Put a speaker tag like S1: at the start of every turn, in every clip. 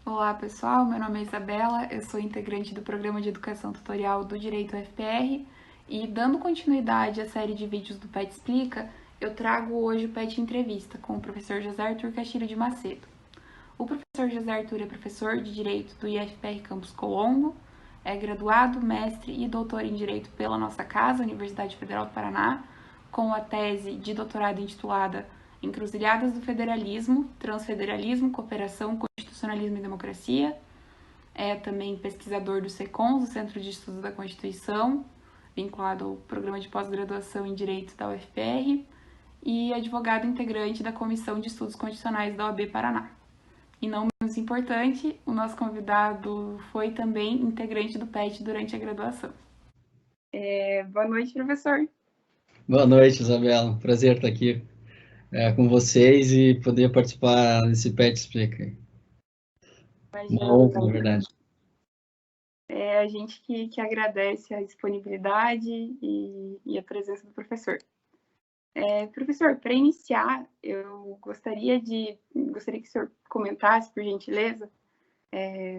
S1: Olá pessoal, meu nome é Isabela, eu sou integrante do Programa de Educação Tutorial do Direito UFPR e, dando continuidade à série de vídeos do PET Explica, eu trago hoje o PET Entrevista com o professor José Arthur Castilho de Macedo. O professor José Arthur é professor de Direito do IFPR Campus Colombo, é graduado, mestre e doutor em Direito pela nossa casa, Universidade Federal do Paraná, com a tese de doutorado intitulada Encruzilhadas do Federalismo, Transfederalismo, Cooperação, Constitucionalismo e Democracia. É também pesquisador do SECONS, o Centro de Estudos da Constituição, vinculado ao programa de pós-graduação em Direito da UFPR, e advogado integrante da Comissão de Estudos Constitucionais da OAB Paraná. E não menos importante, o nosso convidado foi também integrante do PET durante a graduação. Boa noite, professor.
S2: Boa noite, Isabela. Prazer estar aqui com vocês e poder participar desse PET Explica. Uma honra, na verdade.
S1: A gente que agradece a disponibilidade e a presença do professor. Professor, para iniciar, eu gostaria que o senhor comentasse, por gentileza,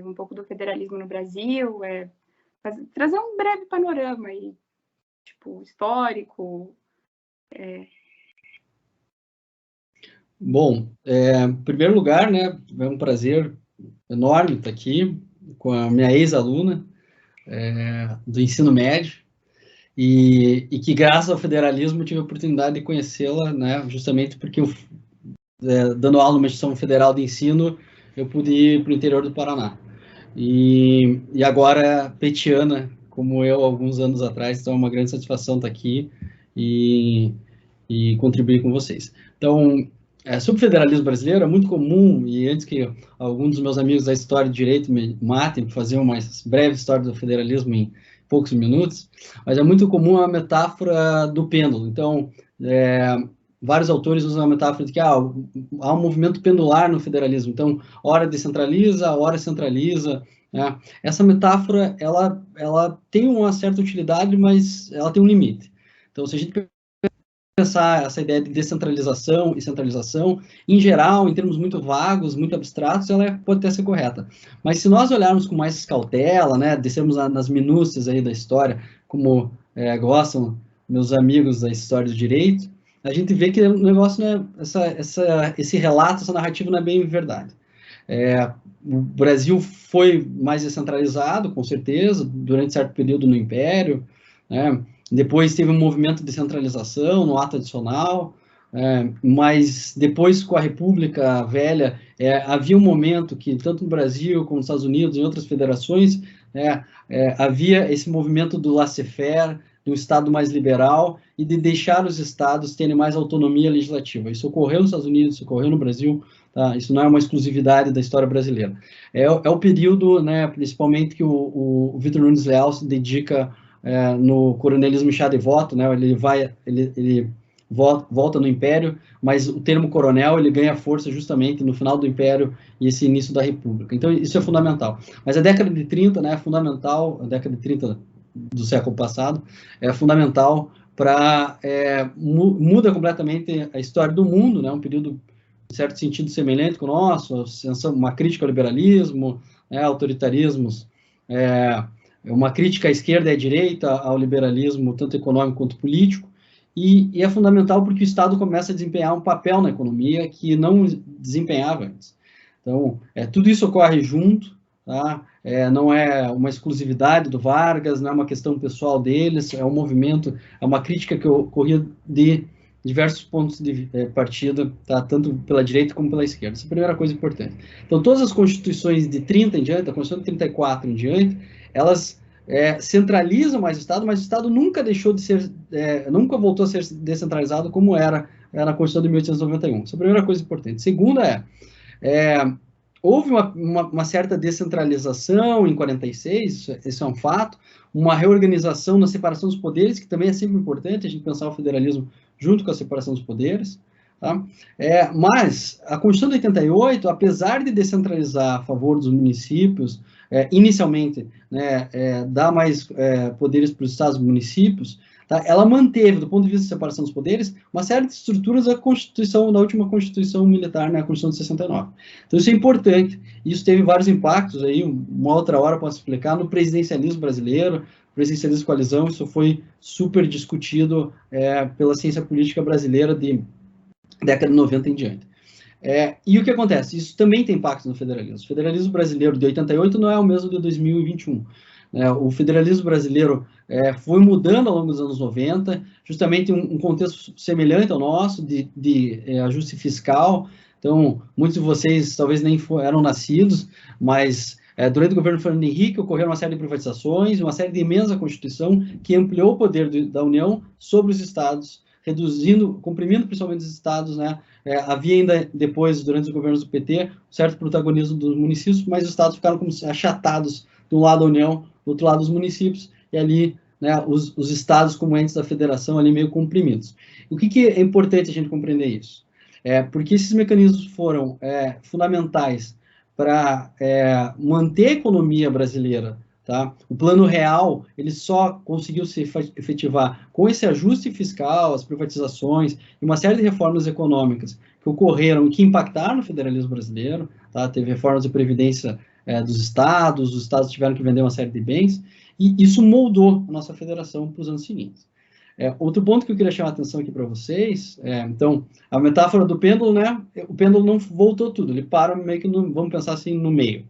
S1: um pouco do federalismo no Brasil, trazer um breve panorama aí, histórico.
S2: Bom, em primeiro lugar, né, é um prazer enorme estar aqui com a minha ex-aluna do ensino médio e que, graças ao federalismo, eu tive a oportunidade de conhecê-la, né, justamente porque eu, dando aula numa instituição federal de ensino, eu pude ir para o interior do Paraná. E agora, petiana, como eu, alguns anos atrás, então é uma grande satisfação estar aqui e contribuir com vocês. Então, sobre o federalismo brasileiro, é muito comum, e antes que alguns dos meus amigos da história do direito me matem, fazer uma breve história do federalismo em poucos minutos, mas é muito comum a metáfora do pêndulo. Então, vários autores usam a metáfora de que há um movimento pendular no federalismo. Então, hora descentraliza, hora centraliza. Né? Essa metáfora, ela tem uma certa utilidade, mas ela tem um limite. Então, se a gente pensar essa ideia de descentralização e centralização, em geral, em termos muito vagos, muito abstratos, ela pode até ser correta. Mas se nós olharmos com mais cautela, né, descermos nas minúcias aí da história, como gostam meus amigos da história do direito, a gente vê que o negócio, né, esse relato, essa narrativa não é bem verdade. O Brasil foi mais descentralizado, com certeza, durante certo período no Império, né? Depois teve um movimento de descentralização no ato adicional, mas depois com a República Velha, havia um momento que, tanto no Brasil como nos Estados Unidos e em outras federações, havia esse movimento do laissez-faire, de um Estado mais liberal e de deixar os estados terem mais autonomia legislativa. Isso ocorreu nos Estados Unidos, isso ocorreu no Brasil, tá? Isso não é uma exclusividade da história brasileira. É o período, né, principalmente, que o Vitor Nunes Leal se dedica no coronelismo chá de voto, né? Ele volta no Império, mas o termo coronel ele ganha força justamente no final do Império e esse início da República. Então, isso é fundamental. Mas a década de 30, né, é fundamental, a década de 30 do século passado, é fundamental para muda completamente a história do mundo, né, um período, em certo sentido, semelhante com o nosso, uma crítica ao liberalismo, autoritarismos, uma crítica à esquerda e à direita, ao liberalismo, tanto econômico quanto político, e é fundamental porque o Estado começa a desempenhar um papel na economia que não desempenhava antes. Então, tudo isso ocorre junto, tá? Não é uma exclusividade do Vargas, não é uma questão pessoal deles, é um movimento, é uma crítica que ocorria de diversos pontos de partida, tá? Tanto pela direita como pela esquerda. Essa é a primeira coisa importante. Então, todas as constituições de 30 em diante, a Constituição de 34 em diante, elas centralizam mais o Estado, mas o Estado nunca deixou de ser, nunca voltou a ser descentralizado como era na Constituição de 1891. Essa é a primeira coisa importante. Segunda houve uma certa descentralização em 46, isso é um fato, uma reorganização na separação dos poderes, que também é sempre importante a gente pensar o federalismo junto com a separação dos poderes. Tá? Mas a Constituição de 88, apesar de descentralizar a favor dos municípios, inicialmente, né, dar mais poderes para os estados e municípios, tá? Ela manteve, do ponto de vista da separação dos poderes, uma série de estruturas da Constituição, da última Constituição Militar, né, a Constituição de 69. Então, isso é importante. Isso teve vários impactos, aí, uma outra hora eu posso explicar, no presidencialismo brasileiro, presidencialismo coalizão, isso foi super discutido pela ciência política brasileira de década de 90 em diante. E o que acontece? Isso também tem impacto no federalismo. O federalismo brasileiro de 88 não é o mesmo de 2021. O federalismo brasileiro foi mudando ao longo dos anos 90, justamente um contexto semelhante ao nosso, de ajuste fiscal. Então, muitos de vocês talvez nem eram nascidos, mas durante o governo Fernando Henrique ocorreram uma série de privatizações, uma série de emendas à Constituição que ampliou o poder da União sobre os estados, reduzindo, comprimindo principalmente os estados, né? Havia ainda depois, durante os governos do PT, um certo protagonismo dos municípios, mas os estados ficaram como achatados de um lado da União, do outro lado os municípios, e ali, né, os estados como entes da federação ali meio comprimidos. O que é importante a gente compreender isso? Porque esses mecanismos foram fundamentais para manter a economia brasileira. Tá? O Plano Real ele só conseguiu se efetivar com esse ajuste fiscal, as privatizações e uma série de reformas econômicas que ocorreram e que impactaram no federalismo brasileiro. Tá? Teve reformas de previdência dos estados, os estados tiveram que vender uma série de bens, e isso moldou a nossa federação para os anos seguintes. Outro ponto que eu queria chamar a atenção aqui para vocês, então, a metáfora do pêndulo, né? O pêndulo não voltou tudo, ele para meio que, vamos pensar assim, no meio.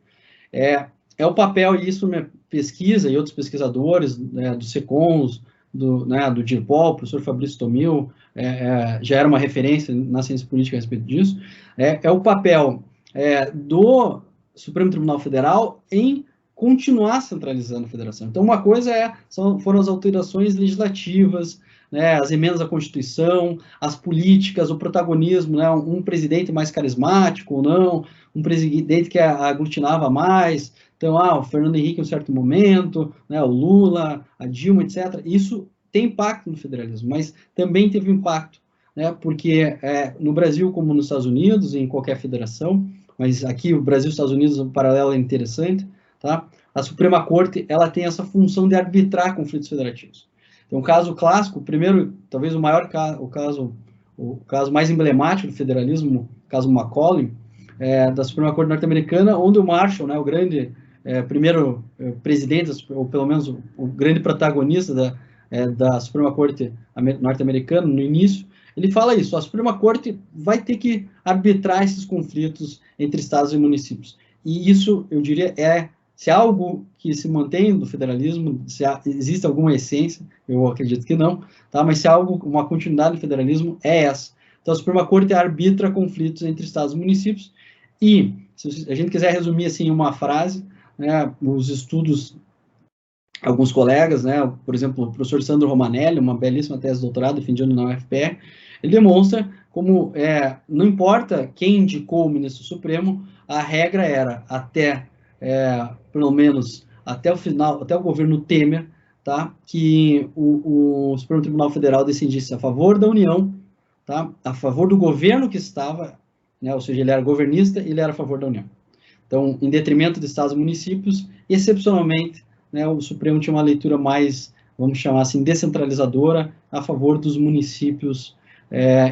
S2: É o papel, e isso minha pesquisa e outros pesquisadores, né, do SECONS, do DIRPOL, o professor Fabrício Tomil, já era uma referência na ciência política a respeito disso, o papel do Supremo Tribunal Federal em continuar centralizando a federação. Então, uma coisa foram as alterações legislativas, né, as emendas à Constituição, as políticas, o protagonismo, né, um presidente mais carismático ou não, um presidente que aglutinava mais. Então, o Fernando Henrique em um certo momento, né, o Lula, a Dilma, etc. Isso tem impacto no federalismo, mas também teve impacto, né, porque no Brasil, como nos Estados Unidos, em qualquer federação, mas aqui o Brasil e os Estados Unidos, o paralelo é interessante, tá? A Suprema Corte ela tem essa função de arbitrar conflitos federativos. Então, um caso clássico, primeiro, talvez o maior caso, o caso mais emblemático do federalismo, o caso Macaulay, da Suprema Corte norte-americana, onde o Marshall, né, o grande primeiro presidente, ou pelo menos o grande protagonista da Suprema Corte norte-americana, no início, ele fala isso: a Suprema Corte vai ter que arbitrar esses conflitos entre estados e municípios. E isso, eu diria, se há algo que se mantém do federalismo, se existe alguma essência, eu acredito que não, tá? Mas se há uma continuidade do federalismo, é essa. Então, a Suprema Corte arbitra conflitos entre estados e municípios, e, se a gente quiser resumir assim em uma frase, né, os estudos, alguns colegas, né, por exemplo, o professor Sandro Romanelli, uma belíssima tese de doutorado defendida na UFPR, ele demonstra como, não importa quem indicou o ministro supremo, a regra era até, pelo menos, até o final, até o governo Temer, tá, que o Supremo Tribunal Federal decidisse a favor da União, tá, a favor do governo que estava, né, ou seja, ele era governista e ele era a favor da União. Então, em detrimento de estados e municípios, excepcionalmente, né, o Supremo tinha uma leitura mais, vamos chamar assim, descentralizadora, a favor dos municípios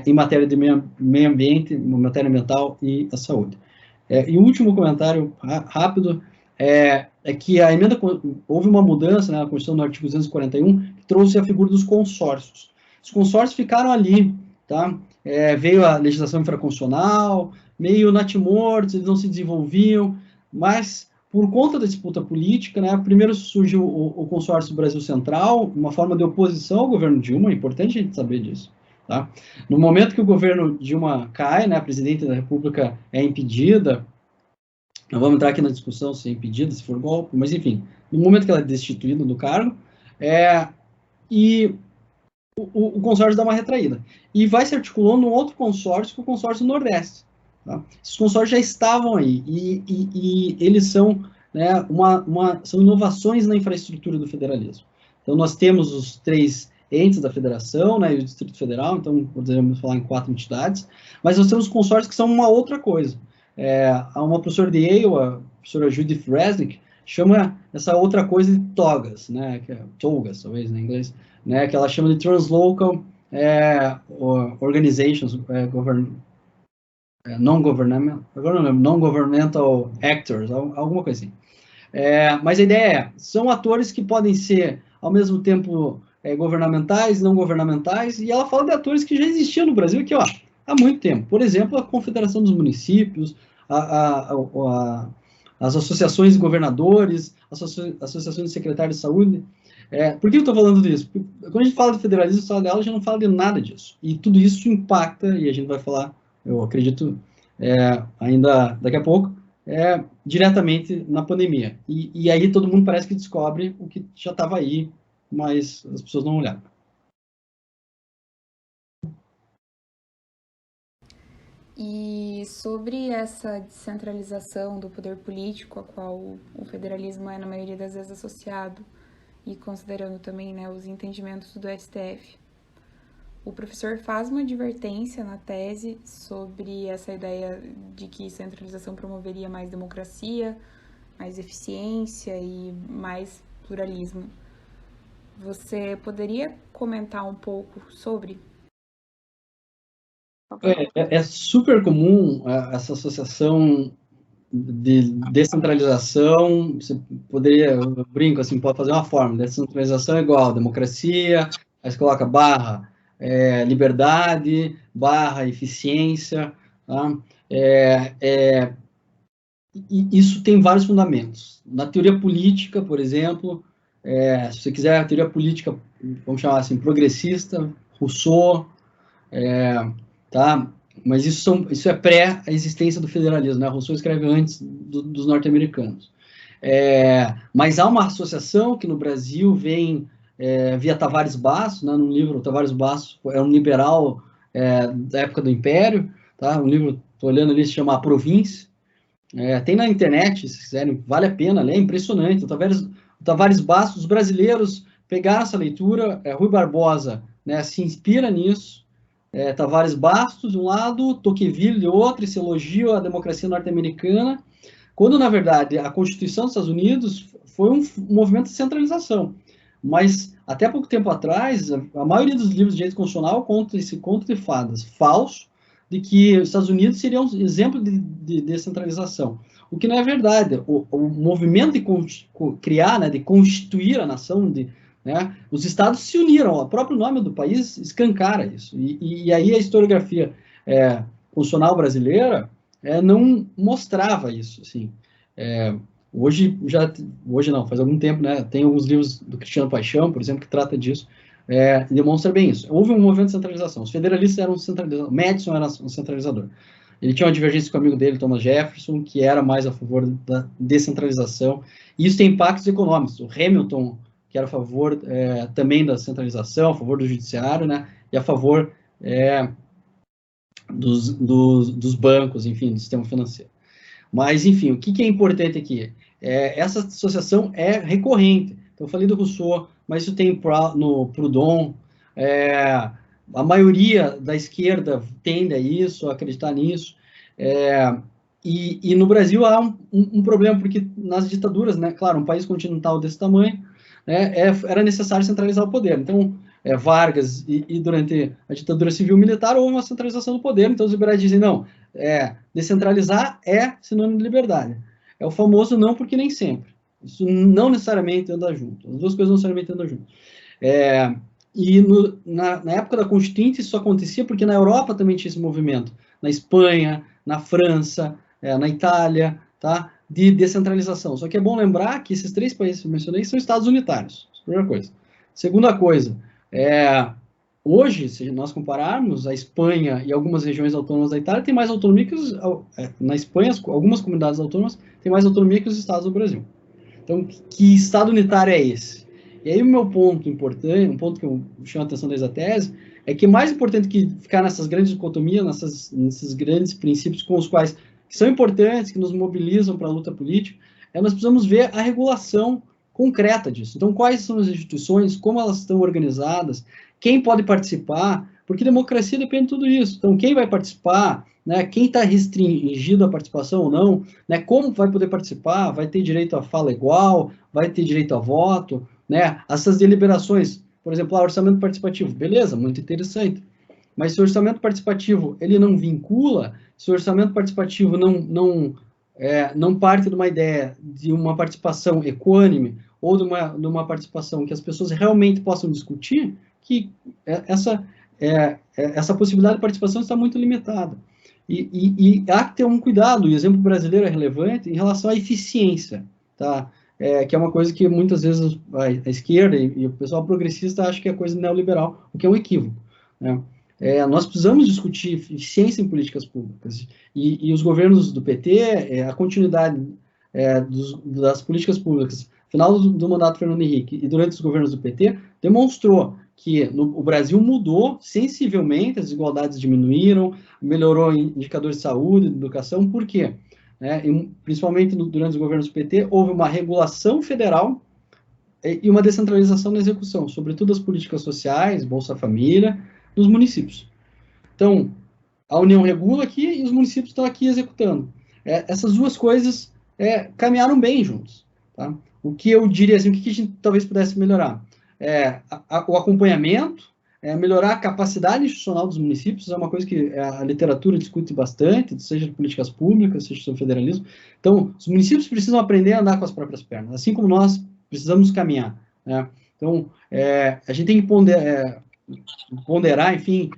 S2: em matéria de meio ambiente, matéria ambiental e a saúde. E o último comentário rápido é que houve uma mudança, né, na Constituição no artigo 241, que trouxe a figura dos consórcios. Os consórcios ficaram ali, tá? Veio a legislação infraconstitucional, meio natimortos, eles não se desenvolviam, mas por conta da disputa política, né, primeiro surgiu o consórcio Brasil Central, uma forma de oposição ao governo Dilma, é importante a gente saber disso. Tá? No momento que o governo Dilma cai, né, a presidente da República é impedida, não vamos entrar aqui na discussão se é impedida, se for golpe, mas enfim, no momento que ela é destituída do cargo, e o consórcio dá uma retraída. E vai se articulando um outro consórcio, que é o consórcio Nordeste. Tá? Esses consórcios já estavam aí, e eles são, né, são inovações na infraestrutura do federalismo. Então, nós temos os 3 entes da federação, né, e o Distrito Federal, então podemos falar em 4 entidades, mas nós temos consórcios que são uma outra coisa. Há uma professora de Yale, a professora Judith Resnick, chama essa outra coisa de togas, né, que é togas, talvez, em inglês, né, que ela chama de translocal organizations, non-governmental actors, alguma coisa assim. Mas a ideia são atores que podem ser, ao mesmo tempo, governamentais, não governamentais, e ela fala de atores que já existiam no Brasil aqui, ó, há muito tempo. Por exemplo, a Confederação dos Municípios, as associações de governadores, associações de secretários de saúde. Por que eu estou falando disso? Porque quando a gente fala de federalismo, a sala de aula, a gente não fala de nada disso. E tudo isso impacta, e a gente vai falar, eu acredito, ainda daqui a pouco, diretamente na pandemia. E aí todo mundo parece que descobre o que já estava aí, mas as pessoas não olharam.
S1: E sobre essa descentralização do poder político, a qual o federalismo é, na maioria das vezes, associado, e considerando também, né, os entendimentos do STF, o professor faz uma advertência na tese sobre essa ideia de que centralização promoveria mais democracia, mais eficiência e mais pluralismo. Você poderia comentar um pouco sobre?
S2: É super comum essa associação de descentralização. Você poderia, eu brinco assim, pode fazer uma forma, descentralização é igual democracia, aí você coloca barra liberdade, barra eficiência, tá? E isso tem vários fundamentos. Na teoria política, por exemplo, se você quiser a teoria política, vamos chamar assim, progressista, Rousseau, tá? Mas isso é pré a existência do federalismo, né? Rousseau escreve antes dos norte-americanos. Mas há uma associação que no Brasil vem via Tavares Basso, né? No livro, Tavares Basso é um liberal da época do Império, tá? Um livro, estou olhando ali, se chama A Província. Tem na internet, se quiserem, vale a pena ler, é impressionante. O Tavares Basso, os brasileiros pegaram essa leitura, Rui Barbosa, né, se inspira nisso, Tavares Bastos de um lado, Tocqueville de outro, esse elogio à democracia norte-americana, quando, na verdade, a Constituição dos Estados Unidos foi um movimento de centralização. Mas, até pouco tempo atrás, a maioria dos livros de direito constitucional conta esse conto de fadas falso, de que os Estados Unidos seria um exemplo de descentralização. O que não é verdade. O movimento de criar, né, de constituir a nação, né, os estados se uniram. O próprio nome do país escancara isso. E aí a historiografia constitucional brasileira não mostrava isso. Assim. Hoje não, faz algum tempo, né, tem alguns livros do Cristiano Paixão, por exemplo, que trata disso, demonstra bem isso. Houve um movimento de centralização. Os federalistas eram centralizadores. Madison era um centralizador. Ele tinha uma divergência com o amigo dele, Thomas Jefferson, que era mais a favor da descentralização. E isso tem impactos econômicos. O Hamilton, que era a favor também da centralização, a favor do judiciário, né, e a favor dos bancos, enfim, do sistema financeiro. Mas, enfim, o que é importante aqui? Essa associação é recorrente. Então, eu falei do Rousseau, mas isso tem no Proudhon. A maioria da esquerda tende a isso, a acreditar nisso. E no Brasil há um problema, porque nas ditaduras, né, claro, um país continental desse tamanho, né, era necessário centralizar o poder. Então, Vargas e durante a ditadura civil-militar houve uma centralização do poder. Então, os liberais dizem, não, descentralizar é sinônimo de liberdade. É o famoso não porque nem sempre. Isso não necessariamente anda junto. As duas coisas não necessariamente andam junto. E na época da Constituinte isso acontecia porque na Europa também tinha esse movimento. Na Espanha, na França, na Itália, tá? De descentralização. Só que é bom lembrar que esses três países que eu mencionei são estados unitários. Primeira coisa. Segunda coisa, hoje, se nós compararmos a Espanha e algumas regiões autônomas da Itália, tem mais autonomia que na Espanha, algumas comunidades autônomas têm mais autonomia que os estados do Brasil. Então, que estado unitário é esse? E aí o meu ponto importante, um ponto que eu chamo a atenção desde a tese, é que mais importante que ficar nessas grandes dicotomias, nesses grandes princípios com os quais que são importantes, que nos mobilizam para a luta política, nós precisamos ver a regulação concreta disso. Então, quais são as instituições, como elas estão organizadas, quem pode participar, porque democracia depende de tudo isso. Então, quem vai participar, né, quem está restringido à participação ou não, né, como vai poder participar, vai ter direito à fala igual, vai ter direito a voto, né, essas deliberações, por exemplo, orçamento participativo, beleza, muito interessante, mas se o orçamento participativo ele não vincula, se o orçamento participativo não parte de uma ideia de uma participação equânime ou de uma participação que as pessoas realmente possam discutir, que essa possibilidade de participação está muito limitada. E há que ter um cuidado, o exemplo brasileiro é relevante em relação à eficiência, tá? Que é uma coisa que muitas vezes a esquerda e o pessoal progressista acha que é coisa neoliberal, o que é um equívoco, né? Nós precisamos discutir eficiência em políticas públicas, e os governos do PT, a continuidade das políticas públicas, final do mandato Fernando Henrique e durante os governos do PT, demonstrou que o Brasil mudou sensivelmente, as desigualdades diminuíram, melhorou indicadores de saúde, de educação, por quê? Principalmente durante os governos do PT, houve uma regulação federal e uma descentralização na execução, sobretudo as políticas sociais, Bolsa Família, nos municípios. Então, a União regula aqui e os municípios estão aqui executando. Essas duas coisas caminharam bem juntos. Tá? O que eu diria assim, o que a gente talvez pudesse melhorar? O acompanhamento, melhorar a capacidade institucional dos municípios, é uma coisa que a literatura discute bastante, seja de políticas públicas, seja sobre federalismo. Então, os municípios precisam aprender a andar com as próprias pernas, assim como nós precisamos caminhar. Né? Então, a gente tem que ponderar, enfim,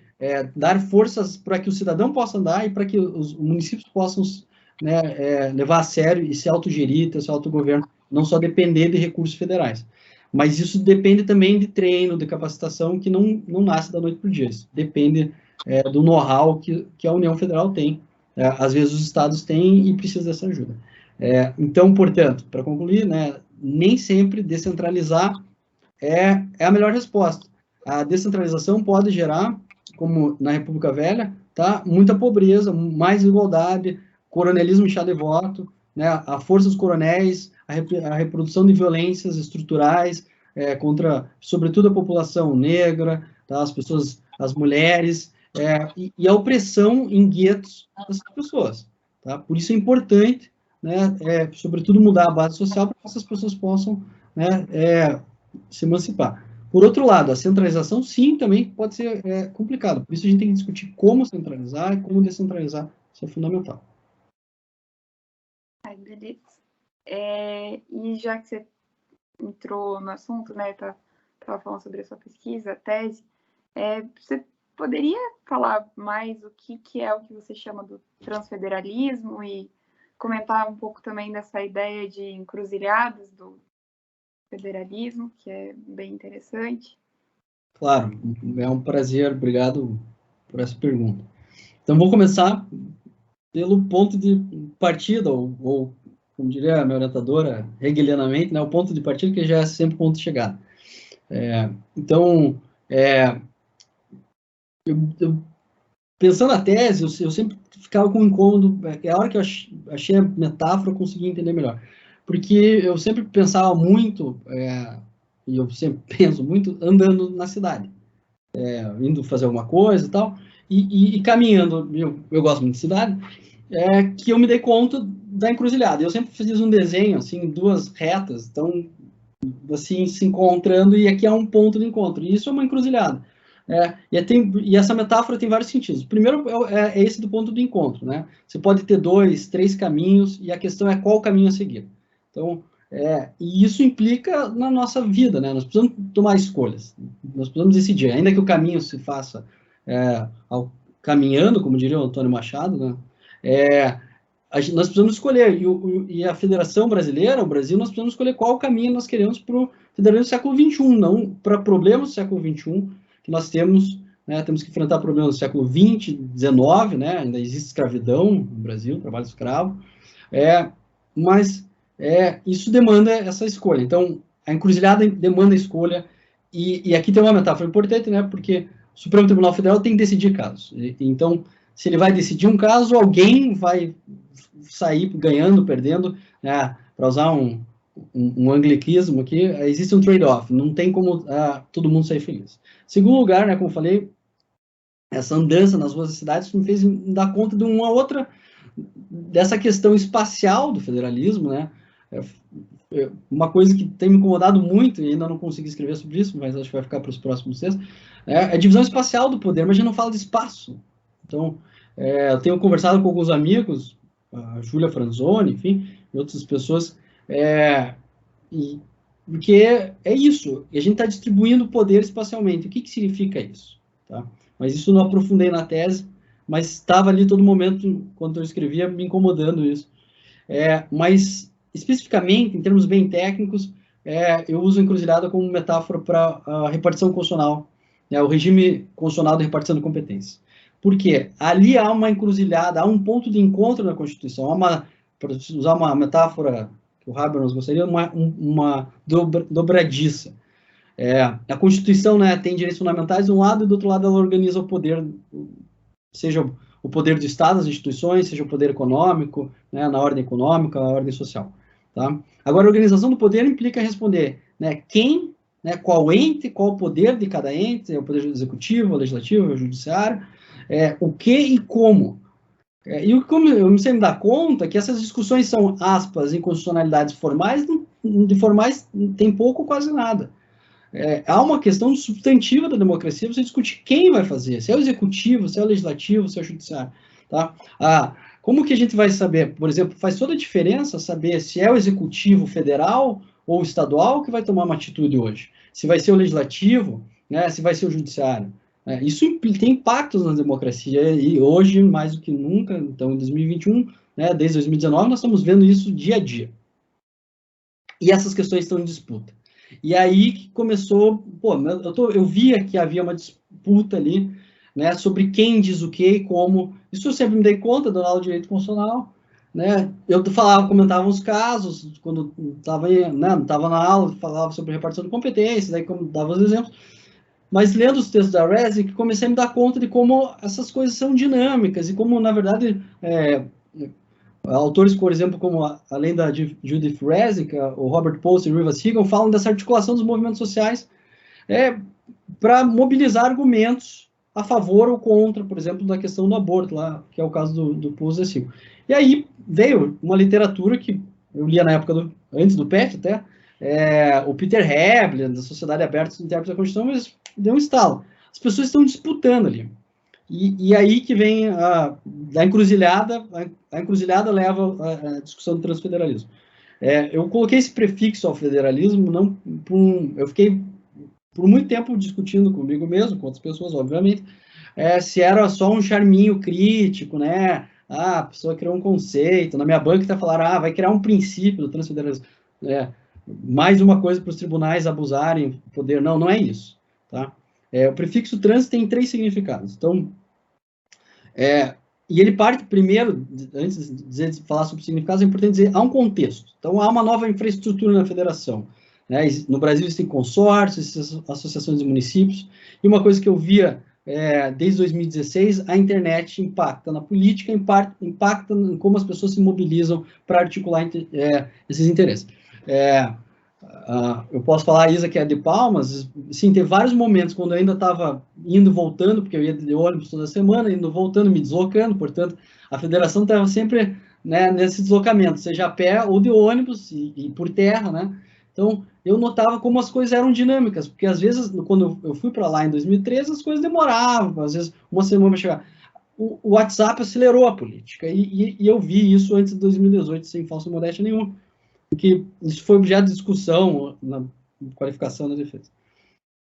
S2: dar forças para que o cidadão possa andar e para que os municípios possam, né, levar a sério e se autogerir, ter seu autogoverno, não só depender de recursos federais. Mas isso depende também de treino, de capacitação, que não nasce da noite para o dia. Isso depende do know-how que a União Federal tem. Às vezes os estados têm e precisam dessa ajuda. Então, portanto, para concluir, né, nem sempre descentralizar é a melhor resposta. A descentralização pode gerar, como na República Velha, tá, muita pobreza, mais desigualdade, coronelismo inchado de voto, né, a força dos coronéis, a reprodução de violências estruturais contra, sobretudo, a população negra, tá, as pessoas, as mulheres, e a opressão em guetos dessas pessoas. Tá? Por isso é importante, né, sobretudo, mudar a base social para que essas pessoas possam, né, se emancipar. Por outro lado, a centralização, sim, também pode ser complicado. Por isso a gente tem que discutir como centralizar e como descentralizar. Isso é fundamental.
S1: Ai, beleza. E já que você entrou no assunto, né, estava falando sobre a sua pesquisa, a tese, você poderia falar mais o que é o que você chama do transfederalismo e comentar um pouco também dessa ideia de encruzilhadas do federalismo, que é bem interessante?
S2: Claro, é um prazer, obrigado por essa pergunta. Então, vou começar pelo ponto de partida, ou como diria a minha orientadora, hegelianamente, né, o ponto de partida que já é sempre o ponto de chegada. Então, pensando na tese, eu sempre ficava com um incômodo, a hora que eu achei a metáfora, eu consegui entender melhor. Porque eu sempre pensava muito, e eu sempre penso muito, andando na cidade. Indo fazer alguma coisa e tal, e caminhando, eu gosto muito de cidade, que eu me dei conta da encruzilhada. Eu sempre fiz um desenho, assim, duas retas, então, assim, se encontrando, e aqui é um ponto de encontro, e isso é uma encruzilhada. E essa metáfora tem vários sentidos. O primeiro é esse do ponto de encontro, né? Você pode ter 2, 3 caminhos, e a questão é qual caminho a seguir. Então, e isso implica na nossa vida, né? Nós precisamos tomar escolhas, nós precisamos decidir, ainda que o caminho se faça caminhando, como diria o Antônio Machado, né? Nós precisamos escolher, e a Federação Brasileira, o Brasil, nós precisamos escolher qual caminho nós queremos para o federalismo do século XXI, não para problemas do século XXI, que nós temos, né? Temos que enfrentar problemas do século XX, XIX, né? Ainda existe escravidão no Brasil, trabalho escravo, mas isso demanda essa escolha. Então, a encruzilhada demanda escolha, e aqui tem uma metáfora importante, né? Porque o Supremo Tribunal Federal tem que decidir casos. Então, se ele vai decidir um caso, alguém vai sair ganhando, perdendo, né? Para usar um anglicismo aqui, existe um trade-off, não tem como todo mundo sair feliz. Segundo lugar, né, como eu falei, essa andança nas ruas das cidades me fez dar conta de uma outra, dessa questão espacial do federalismo, né? Uma coisa que tem me incomodado muito, e ainda não consegui escrever sobre isso, mas acho que vai ficar para os próximos textos, é a divisão espacial do poder, mas a gente não fala de espaço. Então, eu tenho conversado com alguns amigos, a Júlia Franzoni, enfim, e outras pessoas, porque é isso, a gente está distribuindo poder espacialmente. O que significa isso? Tá? Mas isso não aprofundei na tese, mas estava ali todo momento, quando eu escrevia, me incomodando isso. Mas, especificamente, em termos bem técnicos, eu uso a encruzilhada como metáfora para a repartição constitucional, né, o regime constitucional de repartição de competências. Por quê? Ali há uma encruzilhada, há um ponto de encontro na Constituição, para usar uma metáfora que o Habermas gostaria, uma dobradiça. A Constituição, né, tem direitos fundamentais de um lado, e do outro lado ela organiza o poder, seja o poder do Estado, as instituições, seja o poder econômico, né, na ordem econômica, na ordem social. Tá? Agora, a organização do poder implica responder, né, quem, né, qual ente, qual o poder de cada ente, o poder executivo, o legislativo, o judiciário, o que e como. E como eu me sempre dar conta que essas discussões são, aspas, inconstitucionalidades formais, de formais tem pouco ou quase nada. Há uma questão substantiva da democracia, você discute quem vai fazer, se é o executivo, se é o legislativo, se é o judiciário. Tá? Como que a gente vai saber? Por exemplo, faz toda a diferença saber se é o executivo federal ou estadual que vai tomar uma atitude hoje. Se vai ser o legislativo, né, se vai ser o judiciário. Isso tem impactos na democracia, e hoje, mais do que nunca, então em 2021, né, desde 2019, nós estamos vendo isso dia a dia. E essas questões estão em disputa. E aí que começou, eu via que havia uma disputa ali, né, sobre quem diz o que e como. Isso eu sempre me dei conta, dando aula de direito constitucional, né? Eu comentava os casos, quando estava, né, na aula, falava sobre repartição de competências, aí dava os exemplos. Mas lendo os textos da Resnick, comecei a me dar conta de como essas coisas são dinâmicas e como, na verdade, autores, por exemplo, como além da Judith Resnick, o Robert Post e o Rivas Hegan, falam dessa articulação dos movimentos sociais para mobilizar argumentos a favor ou contra, por exemplo, da questão do aborto, lá, que é o caso do Post e Hegan. E aí veio uma literatura que eu lia na época antes do PET até, o Peter Hebler, da Sociedade Aberta dos Intérpretes da Constituição, mas deu um estalo. As pessoas estão disputando ali. E aí que vem a encruzilhada. A encruzilhada leva à discussão do transfederalismo. Eu coloquei esse prefixo ao federalismo, eu fiquei por muito tempo discutindo comigo mesmo, com outras pessoas, obviamente, se era só um charminho crítico, né? A pessoa criou um conceito, na minha banca até falaram, vai criar um princípio do transfederalismo. Mais uma coisa para os tribunais abusarem do poder. Não é isso. Tá? O prefixo trans tem 3 significados. Então, e ele parte primeiro, antes de falar sobre significados, é importante dizer, há um contexto. Então, há uma nova infraestrutura na federação. Né? No Brasil existem consórcios, associações de municípios, e uma coisa que eu via desde 2016, a internet impacta na política, impacta em como as pessoas se mobilizam para articular esses interesses. Eu posso falar, Isa, que é de Palmas, sim, teve vários momentos quando eu ainda estava indo e voltando, porque eu ia de ônibus toda semana, indo voltando, me deslocando, portanto, a federação estava sempre, né, nesse deslocamento, seja a pé ou de ônibus e por terra, né? Então, eu notava como as coisas eram dinâmicas, porque às vezes, quando eu fui para lá em 2013, as coisas demoravam, às vezes uma semana para chegar. O WhatsApp acelerou a política, e eu vi isso antes de 2018, sem falsa modéstia nenhuma, porque isso foi objeto de discussão na qualificação da defesa.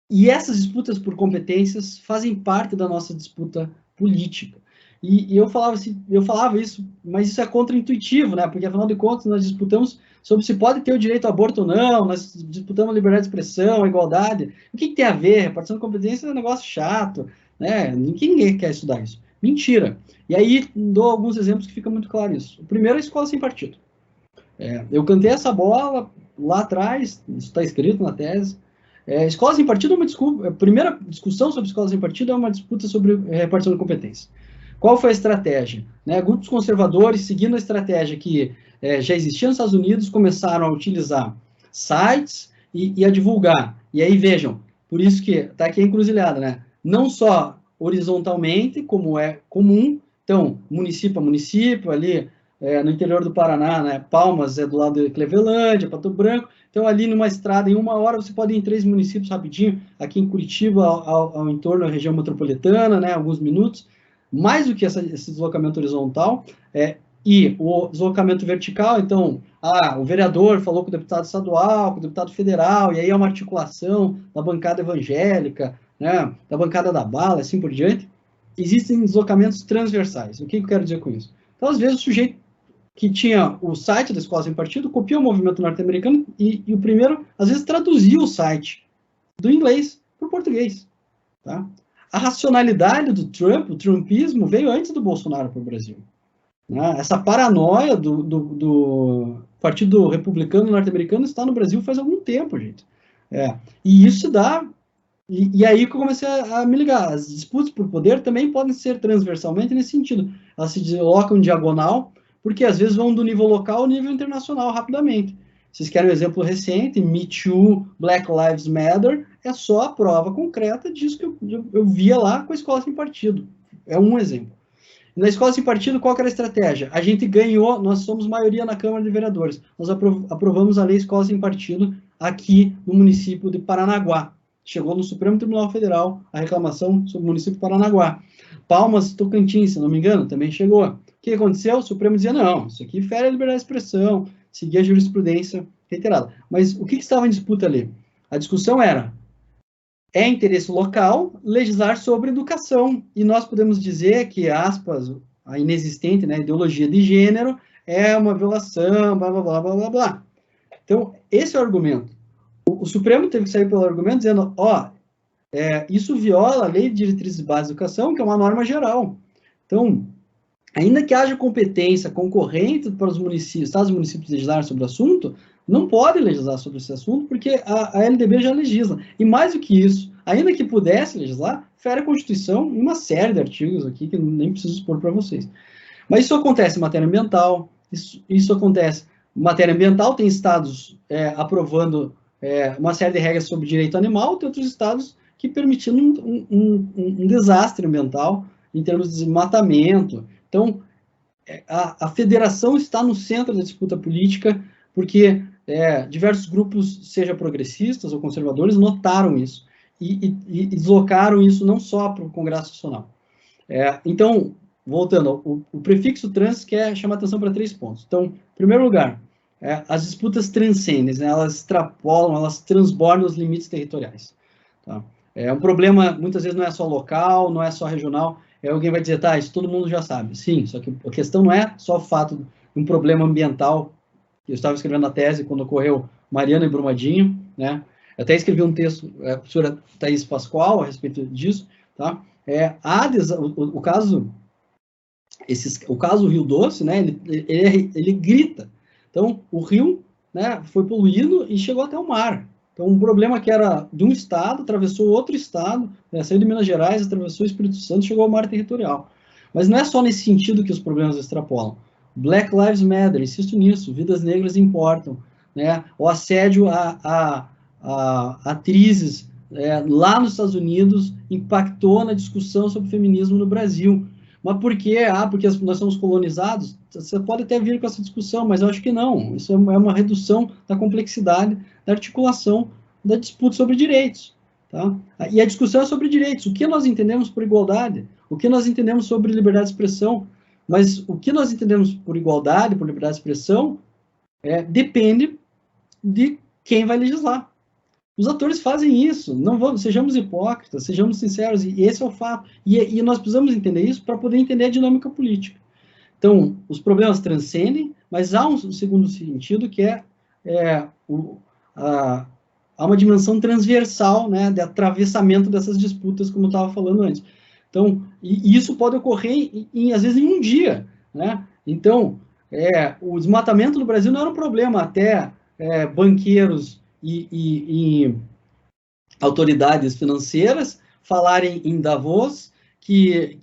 S2: E essas disputas por competências fazem parte da nossa disputa política. E eu falava isso, mas isso é contraintuitivo, né? Porque, afinal de contas, nós disputamos sobre se pode ter o direito ao aborto ou não, nós disputamos a liberdade de expressão, a igualdade. O que tem a ver? Repartição de competência é um negócio chato, né? Ninguém quer estudar isso. Mentira. E aí, dou alguns exemplos que fica muito claro isso. O primeiro é a escola sem partido. Eu cantei essa bola lá atrás, isso está escrito na tese. Escola sem partido é uma disputa. A primeira discussão sobre escola sem partido é uma disputa sobre repartição de competência. Qual foi a estratégia? Grupos conservadores, seguindo a estratégia que já existia nos Estados Unidos, começaram a utilizar sites e a divulgar. E aí, vejam, por isso que está aqui a encruzilhada, né? Não só horizontalmente, como é comum. Então, município a município, ali no interior do Paraná, né, Palmas é do lado de Clevelândia, Pato Branco. Então, ali numa estrada, em 1 hora, você pode ir em 3 municípios rapidinho. Aqui em Curitiba, ao entorno da região metropolitana, né, alguns minutos. Mais do que esse deslocamento horizontal, e o deslocamento vertical, então, o vereador falou com o deputado estadual, com o deputado federal, e aí é uma articulação da bancada evangélica, né, da bancada da bala, assim por diante. Existem deslocamentos transversais. O que eu quero dizer com isso? Então, às vezes, o sujeito que tinha o site da Escola Sem Partido copia o movimento norte-americano e o primeiro, às vezes, traduzia o site do inglês para o português. Tá? A racionalidade do Trump, o trumpismo, veio antes do Bolsonaro para o Brasil. Né? Essa paranoia do Partido Republicano norte-americano está no Brasil faz algum tempo, gente. E isso dá... E aí que eu comecei a me ligar. As disputas por poder também podem ser transversalmente nesse sentido. Elas se deslocam em diagonal, porque às vezes vão do nível local ao nível internacional rapidamente. Vocês querem um exemplo recente? Me Too, Black Lives Matter, é só a prova concreta disso que eu via lá com a Escola Sem Partido. É um exemplo. Na Escola Sem Partido, qual que era a estratégia? A gente ganhou, nós somos maioria na Câmara de Vereadores. Nós aprovamos a lei Escola Sem Partido aqui no município de Paranaguá. Chegou no Supremo Tribunal Federal a reclamação sobre o município de Paranaguá. Palmas, Tocantins, se não me engano, também chegou. O que aconteceu? O Supremo dizia, não, isso aqui fere a liberdade de expressão, seguir a jurisprudência reiterada. Mas o que estava em disputa ali? A discussão era, é interesse local legislar sobre educação, e nós podemos dizer que, aspas, a inexistente, né, ideologia de gênero é uma violação, blá, blá, blá, blá, blá, blá. Então, esse é o argumento. O Supremo teve que sair pelo argumento dizendo, isso viola a Lei de Diretrizes Básicas de Educação, que é uma norma geral. Então, ainda que haja competência concorrente para os municípios, estados e municípios legislar sobre o assunto, não pode legislar sobre esse assunto, porque a LDB já legisla. E mais do que isso, ainda que pudesse legislar, fere a Constituição em uma série de artigos aqui, que nem preciso expor para vocês. Mas isso acontece em matéria ambiental, isso acontece em matéria ambiental, tem estados aprovando uma série de regras sobre direito animal, tem outros estados que permitindo um desastre ambiental em termos de desmatamento. Então, a federação está no centro da disputa política, porque diversos grupos, seja progressistas ou conservadores, notaram isso e deslocaram isso não só para o Congresso Nacional. Então, voltando, o prefixo trans quer chamar atenção para 3 pontos. Então, em primeiro lugar, as disputas transcendem, né? Elas extrapolam, elas transbordam os limites territoriais. Tá? Um problema, muitas vezes, não é só local, não é só regional. Alguém vai dizer, tá, isso todo mundo já sabe. Sim, só que a questão não é só o fato de um problema ambiental. Eu estava escrevendo a tese quando ocorreu Mariana e Brumadinho, né? Eu até escrevi um texto, a professora Thaís Pascoal, a respeito disso, tá? O caso Rio Doce, né? Ele grita. Então, o rio, né, foi poluído e chegou até o mar. Então, um problema que era de um estado, atravessou outro estado, saiu de Minas Gerais, atravessou o Espírito Santo, chegou ao mar territorial. Mas não é só nesse sentido que os problemas extrapolam. Black Lives Matter, insisto nisso, vidas negras importam. Né? O assédio a atrizes lá nos Estados Unidos impactou na discussão sobre feminismo no Brasil. Mas por quê? Porque nós somos colonizados? Você pode até vir com essa discussão, mas eu acho que não. Isso é uma redução da complexidade da articulação da disputa sobre direitos. Tá? E a discussão é sobre direitos. O que nós entendemos por igualdade? O que nós entendemos sobre liberdade de expressão? Mas o que nós entendemos por igualdade, por liberdade de expressão, depende de quem vai legislar. Os atores fazem isso, sejamos hipócritas, sejamos sinceros, e esse é o fato. E nós precisamos entender isso para poder entender a dinâmica política. Então, os problemas transcendem, mas há um segundo sentido que há uma dimensão transversal, né, de atravessamento dessas disputas, como eu estava falando antes. Então, e isso pode ocorrer, às vezes, em um dia. Né? Então, o desmatamento no Brasil não era um problema até banqueiros e autoridades financeiras falarem em Davos que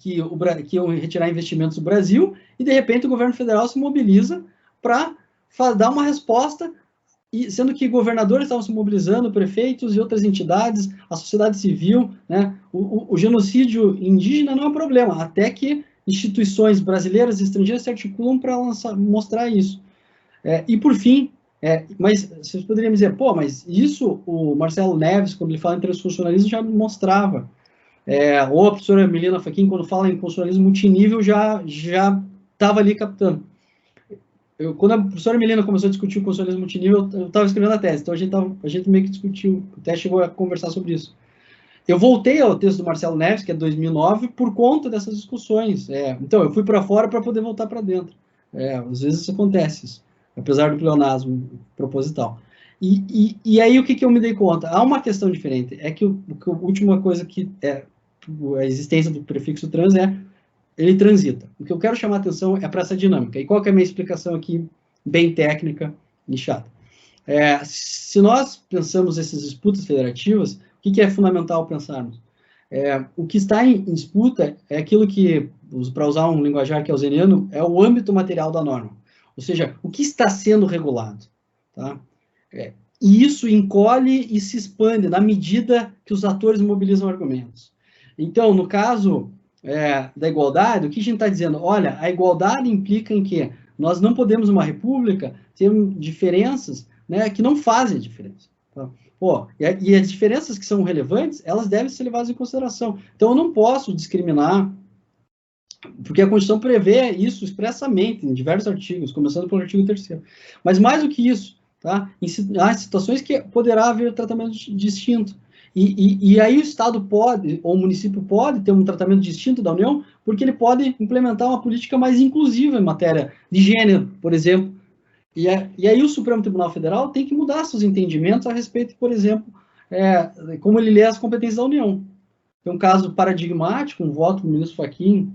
S2: iam retirar investimentos do Brasil, e de repente o governo federal se mobiliza para dar uma resposta e sendo que governadores estavam se mobilizando, prefeitos e outras entidades, a sociedade civil, né? O genocídio indígena não é um problema, até que instituições brasileiras e estrangeiras se articulam para mostrar isso. E por fim, mas vocês poderiam dizer, pô, mas isso o Marcelo Neves, quando ele fala em transfuncionalismo, já mostrava. Ou a professora Melina Fachin, quando fala em funcionalismo multinível, já estava ali captando. Quando a professora Melina começou a discutir o funcionalismo multinível, eu estava escrevendo a tese, então a gente meio que discutiu, até chegou a conversar sobre isso. Eu voltei ao texto do Marcelo Neves, que é de 2009, por conta dessas discussões. Então, eu fui para fora para poder voltar para dentro. Às vezes isso acontece, apesar do pleonasmo proposital. E aí, o que eu me dei conta? Há uma questão diferente. É que a última coisa que a existência do prefixo trans ele transita. O que eu quero chamar a atenção é para essa dinâmica. E qual que é a minha explicação aqui, bem técnica e chata? Se nós pensamos essas disputas federativas, o que é fundamental pensarmos? O que está em disputa é aquilo que, para usar um linguajar kelseniano, é o âmbito material da norma. Ou seja, o que está sendo regulado. Tá? E isso encolhe e se expande na medida que os atores mobilizam argumentos. Então, no caso da igualdade, o que a gente está dizendo? Olha, a igualdade implica em que nós não podemos, numa república, ter diferenças, né, que não fazem a diferença. Tá? E as diferenças que são relevantes, elas devem ser levadas em consideração. Então, eu não posso discriminar, porque a Constituição prevê isso expressamente em diversos artigos, começando pelo artigo 3º. Mas mais do que isso, tá? Há situações que poderá haver tratamento distinto. E aí o Estado pode, ou o município pode ter um tratamento distinto da União, porque ele pode implementar uma política mais inclusiva em matéria de gênero, por exemplo. E aí o Supremo Tribunal Federal tem que mudar seus entendimentos a respeito, por exemplo, como ele lê as competências da União. Tem um caso paradigmático, um voto do ministro Fachin,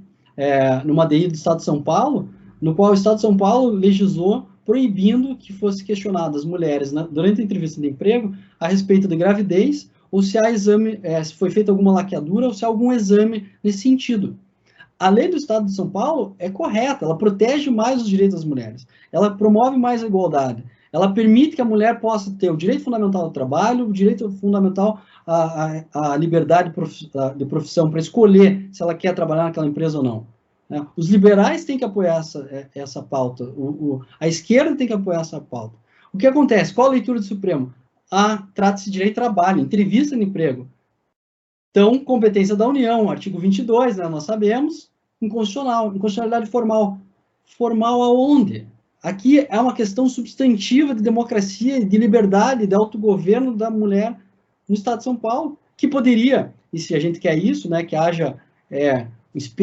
S2: numa DI do Estado de São Paulo, no qual o Estado de São Paulo legislou proibindo que fosse questionadas as mulheres, durante a entrevista de emprego, a respeito de gravidez, ou se há exame, se foi feita alguma laqueadura, ou se há algum exame nesse sentido. A lei do Estado de São Paulo é correta, ela protege mais os direitos das mulheres, ela promove mais a igualdade, ela permite que a mulher possa ter o direito fundamental ao trabalho, o direito fundamental à liberdade de profissão para escolher se ela quer trabalhar naquela empresa ou não. Os liberais têm que apoiar essa pauta, a esquerda tem que apoiar essa pauta. O que acontece? Qual a leitura do Supremo? Trata-se de direito de trabalho, entrevista de emprego. Então, competência da União, artigo 22, né, nós sabemos, inconstitucionalidade formal. Formal aonde? Aqui é uma questão substantiva de democracia, de liberdade, de autogoverno da mulher no Estado de São Paulo, que poderia, e se a gente quer isso, né, que haja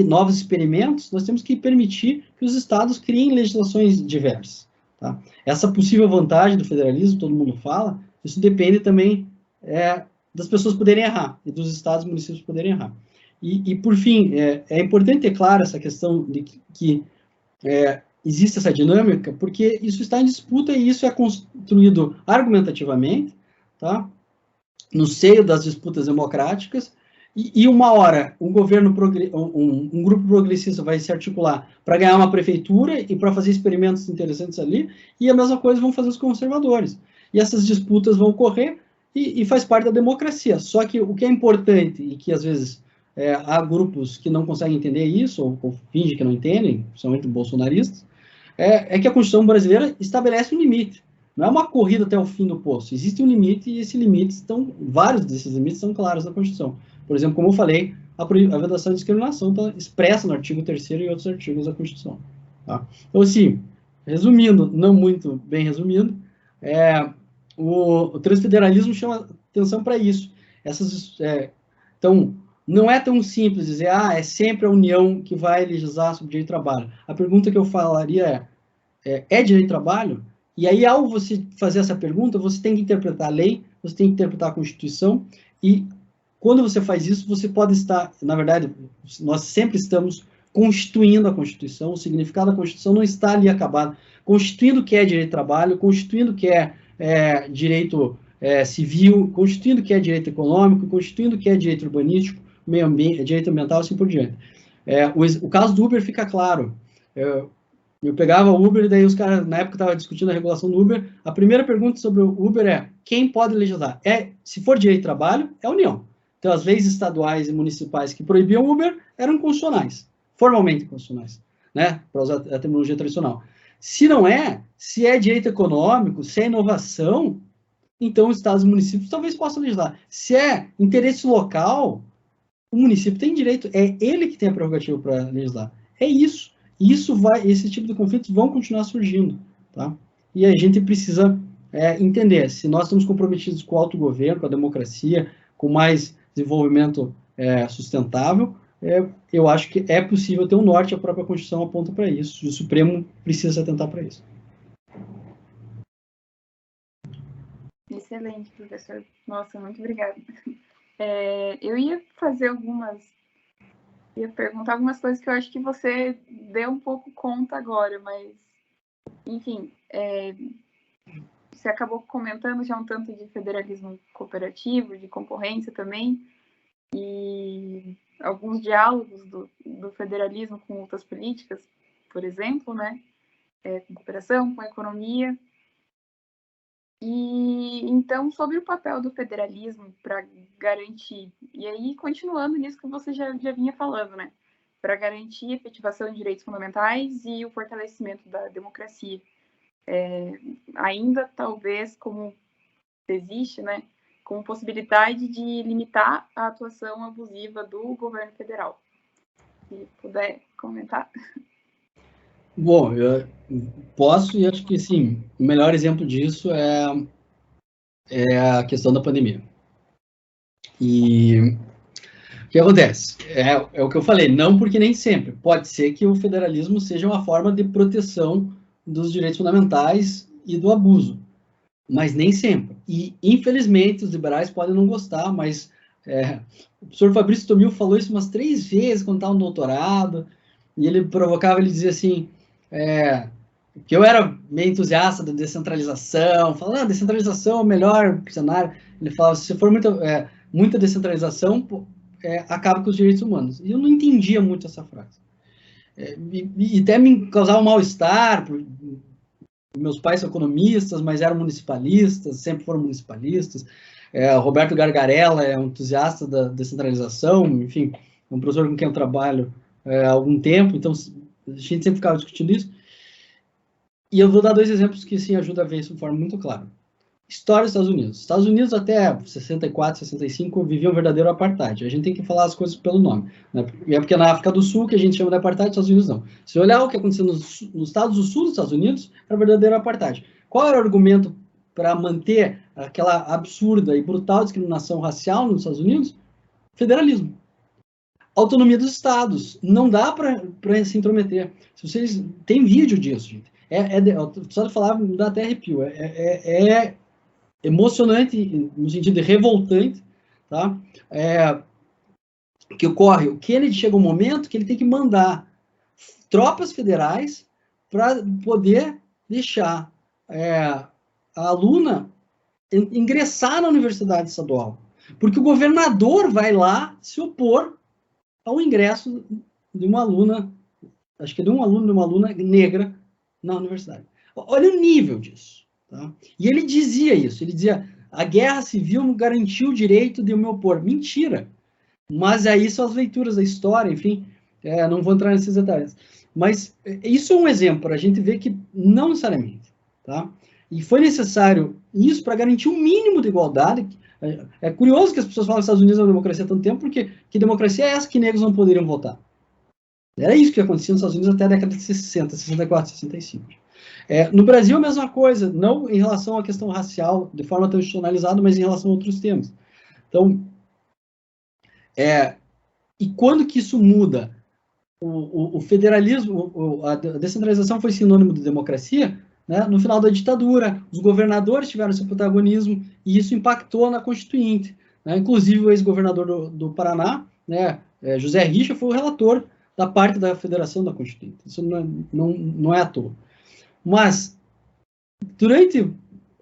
S2: novos experimentos, nós temos que permitir que os estados criem legislações diversas. Tá? Essa possível vantagem do federalismo, todo mundo fala, isso depende também das pessoas poderem errar, e dos estados e municípios poderem errar. E por fim, é importante ter claro essa questão de que existe essa dinâmica, porque isso está em disputa e isso é construído argumentativamente, tá? No seio das disputas democráticas, e uma hora um grupo progressista vai se articular para ganhar uma prefeitura e para fazer experimentos interessantes ali, e a mesma coisa vão fazer os conservadores. E essas disputas vão ocorrer e faz parte da democracia. Só que o que é importante, e que às vezes há grupos que não conseguem entender isso, ou fingem que não entendem, principalmente bolsonaristas, é que a Constituição brasileira estabelece um limite. Não é uma corrida até o fim do poço. Existe um limite e esse limite vários desses limites são claros na Constituição. Por exemplo, como eu falei, a vedação de discriminação está expressa no artigo 3º e outros artigos da Constituição. Tá? Então, assim, resumindo, não muito bem resumindo, o transfederalismo chama atenção para isso. Então, não é tão simples dizer, é sempre a União que vai legislar sobre direito de trabalho. A pergunta que eu falaria é direito de trabalho? E aí, ao você fazer essa pergunta, você tem que interpretar a lei, você tem que interpretar a Constituição, e quando você faz isso, você pode estar, na verdade, nós sempre estamos constituindo a Constituição, o significado da Constituição não está ali acabado, constituindo o que é direito de trabalho, constituindo o que é direito civil, constituindo o que é direito econômico, constituindo o que é direito urbanístico, meio ambiente, direito ambiental, assim por diante. O caso do Uber fica claro. Eu pegava o Uber e daí os caras, na época, estavam discutindo a regulação do Uber. A primeira pergunta sobre o Uber é: quem pode legislar? Se for direito de trabalho, é a União. Então, as leis estaduais e municipais que proibiam o Uber eram constitucionais, formalmente constitucionais, né? Para usar a terminologia tradicional. Se não é, se é direito econômico, se é inovação, então os estados e municípios talvez possam legislar. Se é interesse local, o município tem direito, é ele que tem a prerrogativa para legislar. É isso. Esse tipo de conflitos vão continuar surgindo, tá? E a gente precisa entender, se nós estamos comprometidos com o autogoverno, com a democracia, com mais desenvolvimento sustentável, eu acho que é possível ter um norte, a própria Constituição aponta para isso, e o Supremo precisa se atentar para isso.
S1: Excelente, professor. Nossa, muito obrigada. Eu ia perguntar algumas coisas que eu acho que você deu um pouco conta agora, mas, enfim, você acabou comentando já um tanto de federalismo cooperativo, de concorrência também, e alguns diálogos do federalismo com outras políticas, por exemplo, né? Com cooperação, com economia. E então, sobre o papel do federalismo para garantir, e aí continuando nisso que você já vinha falando, né? Para garantir a efetivação de direitos fundamentais e o fortalecimento da democracia. Ainda, talvez, como existe, né? Com possibilidade de limitar a atuação abusiva do governo federal. Se puder comentar.
S2: Bom, eu posso, e acho que sim, o melhor exemplo disso é a questão da pandemia. E o que acontece? É o que eu falei, não porque nem sempre. Pode ser que o federalismo seja uma forma de proteção dos direitos fundamentais e do abuso, mas nem sempre. E, infelizmente, os liberais podem não gostar, mas o professor Fabrício Tomil falou isso umas 3 vezes quando estava no doutorado, e ele provocava, ele dizia assim, que eu era meio entusiasta da descentralização, falando, descentralização é o melhor cenário. Ele falava, se for muita descentralização, acaba com os direitos humanos. E eu não entendia muito essa frase. E até me causava um mal-estar, meus pais são economistas, mas eram municipalistas, sempre foram municipalistas. Roberto Gargarella é um entusiasta da descentralização, enfim, é um professor com quem eu trabalho há algum tempo, então a gente sempre ficava discutindo isso. E eu vou dar 2 exemplos que sim ajudam a ver isso de forma muito clara. História dos Estados Unidos. Estados Unidos até 64, 65 viviam um verdadeiro apartheid. A gente tem que falar as coisas pelo nome, né? E é porque na África do Sul que a gente chama de apartheid, Estados Unidos não. Se olhar o que aconteceu nos estados do sul dos Estados Unidos, era verdadeiro apartheid. Qual era o argumento para manter aquela absurda e brutal discriminação racial nos Estados Unidos? Federalismo. Autonomia dos estados. Não dá para se intrometer. Se vocês tem vídeo disso, gente. Só de falar me dá até arrepio. É emocionante, no sentido de revoltante, tá? Que ocorre, o Kennedy chega um momento que ele tem que mandar tropas federais para poder deixar a aluna ingressar na universidade estadual, porque o governador vai lá se opor ao ingresso de uma aluna, acho que de um aluno e de uma aluna negra na universidade. Olha o nível disso. Tá? E ele dizia isso, ele dizia, a guerra civil garantiu o direito de eu me opor. Mentira! Mas aí são as leituras da história, enfim, não vou entrar nesses detalhes. Mas isso é um exemplo para a gente ver que não necessariamente. Tá? E foi necessário isso para garantir um mínimo de igualdade. É curioso que as pessoas falam que os Estados Unidos é uma democracia há tanto tempo, porque que democracia é essa que negros não poderiam votar? Era isso que acontecia nos Estados Unidos até a década de 60, 64, 65. No Brasil, a mesma coisa, não em relação à questão racial, de forma tão institucionalizada, mas em relação a outros temas. Então, e quando que isso muda? O federalismo, a descentralização foi sinônimo de democracia, né? No final da ditadura, os governadores tiveram seu protagonismo, e isso impactou na Constituinte. Né? Inclusive, o ex-governador do Paraná, né, José Richa, foi o relator da parte da federação da Constituinte. Isso não é à toa. Mas, durante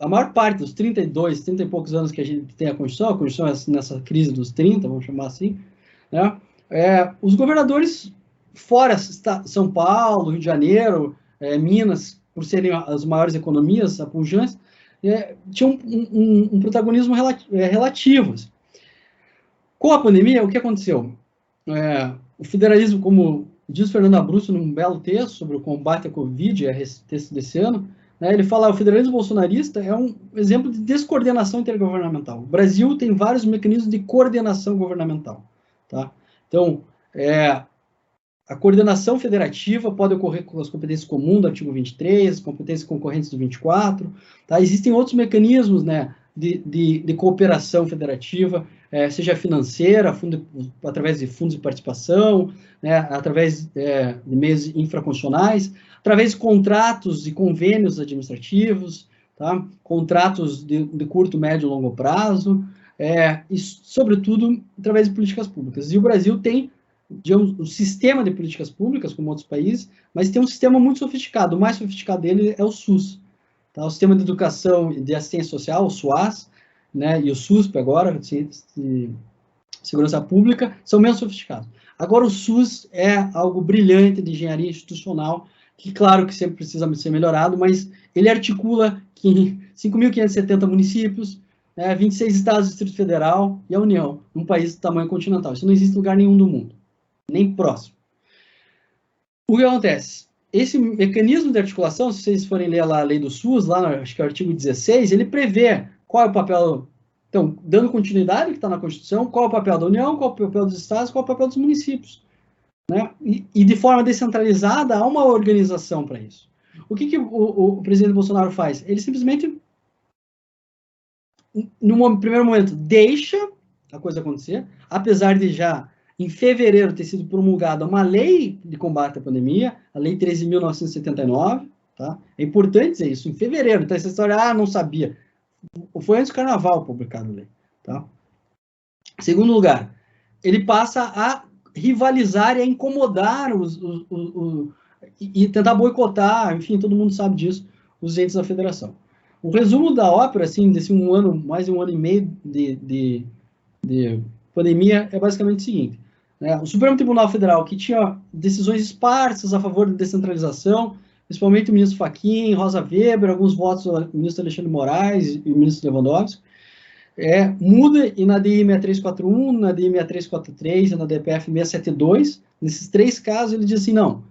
S2: a maior parte dos 30 e poucos anos que a gente tem a Constituição é nessa crise dos 30, vamos chamar assim, né, os governadores fora São Paulo, Rio de Janeiro, Minas, por serem as maiores economias, pujantes, tinham um protagonismo relativo. Assim. Com a pandemia, o que aconteceu? O federalismo, como diz Fernando Abruzzo num belo texto sobre o combate à Covid, texto desse ano, ele fala que o federalismo bolsonarista é um exemplo de descoordenação intergovernamental. O Brasil tem vários mecanismos de coordenação governamental. Tá? Então, a coordenação federativa pode ocorrer com as competências comuns do artigo 23, as competências concorrentes do 24. Tá? Existem outros mecanismos, né, de cooperação federativa, seja financeira, através de fundos de participação, né, através de meios infraconstitucionais, através de contratos e convênios administrativos, tá? Contratos de curto, médio e longo prazo, e, sobretudo, através de políticas públicas. E o Brasil tem, digamos, um sistema de políticas públicas, como outros países, mas tem um sistema muito sofisticado. O mais sofisticado dele é o SUS. Tá? O Sistema de Educação e de Assistência Social, o SUAS, né, e o SUSP agora, de Segurança Pública, são menos sofisticados. Agora, o SUS é algo brilhante de engenharia institucional, que, claro, que sempre precisa ser melhorado, mas ele articula 5.570 municípios, 26 estados do Distrito Federal e a União, um país do tamanho continental. Isso não existe em lugar nenhum do mundo, nem próximo. O que acontece? Esse mecanismo de articulação, se vocês forem ler lá a lei do SUS, lá, acho que é o artigo 16, ele prevê qual é o papel, então, dando continuidade, que está na Constituição, qual é o papel da União, qual é o papel dos estados, qual é o papel dos municípios. Né? E de forma descentralizada, há uma organização para isso. O que o presidente Bolsonaro faz? Ele simplesmente, no primeiro momento, deixa a coisa acontecer, apesar de já, em fevereiro, ter sido promulgada uma lei de combate à pandemia, a Lei 13.979, tá? É importante dizer isso, em fevereiro. Então, essa história, não sabia. Foi antes do Carnaval publicado a lei. Tá? Segundo lugar, ele passa a rivalizar e a incomodar e tentar boicotar, enfim, todo mundo sabe disso, os entes da federação. O resumo da ópera, assim, desse mais de um ano e meio de pandemia, é basicamente o seguinte. Né? O Supremo Tribunal Federal, que tinha decisões esparsas a favor da descentralização, principalmente o ministro Fachin, Rosa Weber, alguns votos do ministro Alexandre Moraes e o ministro Lewandowski, muda e na DI 6341, na DI 6343 e na DPF 672, nesses três casos ele diz assim, não,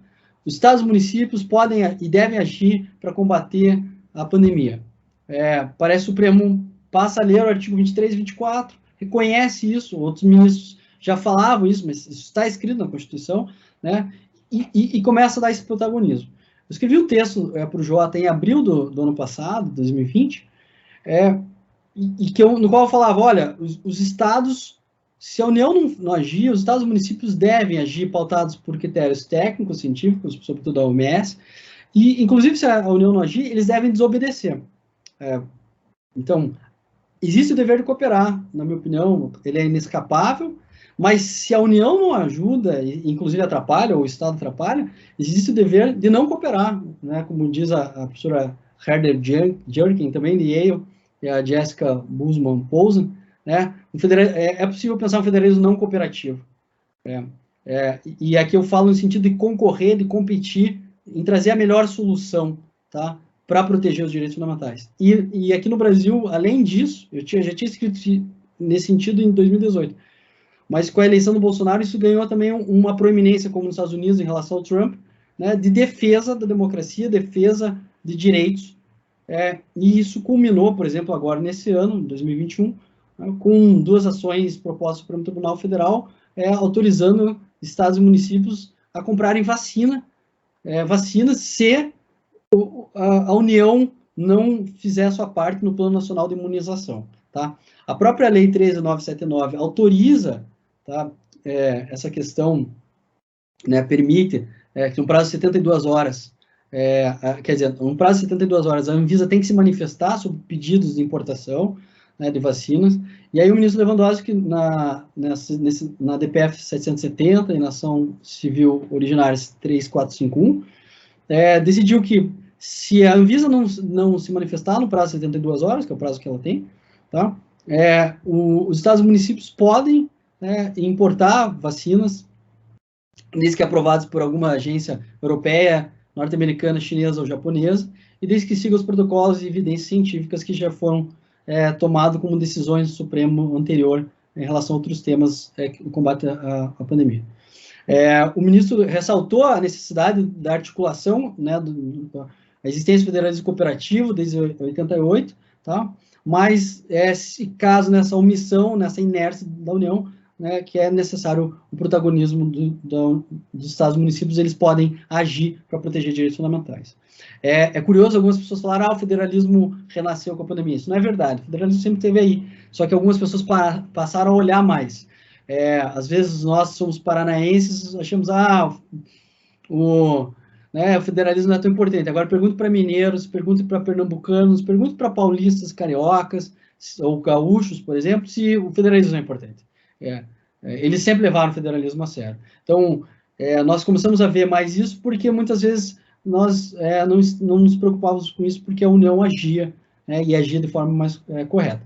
S2: os estados e municípios podem e devem agir para combater a pandemia. Parece que o Supremo passa a ler o artigo 23 e 24, reconhece isso, outros ministros já falavam isso, mas isso está escrito na Constituição, né, e começa a dar esse protagonismo. Eu escrevi um texto para o Jota em abril do ano passado, 2020, no qual eu falava, olha, os estados, se a União não agir, os estados e municípios devem agir pautados por critérios técnicos, científicos, sobretudo da OMS, e, inclusive, se a União não agir, eles devem desobedecer. Então, existe o dever de cooperar, na minha opinião, ele é inescapável, mas se a União não ajuda, inclusive atrapalha, ou o Estado atrapalha, existe o dever de não cooperar, né? Como diz a professora Herder Jerkin, também de Yale, e a Jessica Busman-Posen, né? É possível pensar um federalismo não cooperativo. E aqui eu falo no sentido de concorrer, de competir, em trazer a melhor solução, tá? Para proteger os direitos fundamentais. E aqui no Brasil, além disso, já tinha escrito nesse sentido em 2018, mas com a eleição do Bolsonaro, isso ganhou também uma proeminência, como nos Estados Unidos, em relação ao Trump, né, de defesa da democracia, defesa de direitos, e isso culminou, por exemplo, agora nesse ano, 2021, com duas ações propostas pelo Tribunal Federal, autorizando estados e municípios a comprarem vacinas se a União não fizer a sua parte no Plano Nacional de Imunização. Tá? A própria Lei 13.979 autoriza, tá, essa questão, né, permite que no prazo de 72 horas, quer dizer, no prazo de 72 horas, a Anvisa tem que se manifestar sobre pedidos de importação, né, de vacinas, e aí o ministro Lewandowski, na DPF 770 e na Ação Civil Originárias 3451, decidiu que se a Anvisa não se manifestar no prazo de 72 horas, que é o prazo que ela tem, tá, os estados e municípios podem importar vacinas, desde que aprovados por alguma agência europeia norte-americana, chinesa ou japonesa, e desde que siga os protocolos e evidências científicas que já foram tomados como decisões do Supremo anterior em relação a outros temas no combate à pandemia. O ministro ressaltou a necessidade da articulação, né, da existência do federalismo cooperativo desde 88, tá? Mas, se caso nessa omissão, nessa inércia da União, né, que é necessário o protagonismo dos estados e municípios, eles podem agir para proteger direitos fundamentais. É curioso, algumas pessoas falaram, o federalismo renasceu com a pandemia. Isso não é verdade, o federalismo sempre esteve aí, só que algumas pessoas passaram a olhar mais. Às vezes nós somos paranaenses, achamos, o federalismo não é tão importante. Agora pergunto para mineiros, pergunto para pernambucanos, pergunto para paulistas, cariocas, ou gaúchos, por exemplo, se o federalismo não é importante. Eles sempre levaram o federalismo a sério. Então, nós começamos a ver mais isso porque muitas vezes nós não nos preocupávamos com isso porque a União agia, e agia de forma mais correta.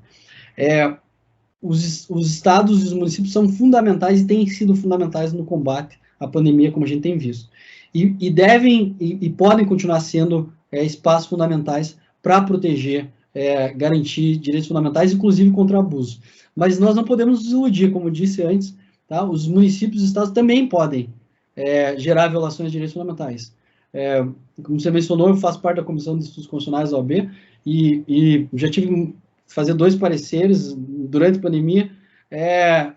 S2: Os estados e os municípios são fundamentais e têm sido fundamentais no combate à pandemia, como a gente tem visto. E devem e podem continuar sendo espaços fundamentais para proteger, garantir direitos fundamentais, inclusive contra abuso. Mas nós não podemos nos iludir, como disse antes, tá? Os municípios e os estados também podem gerar violações de direitos fundamentais. Como você mencionou, eu faço parte da Comissão de Estudos Constitucionais da OAB e já tive que fazer 2 pareceres durante a pandemia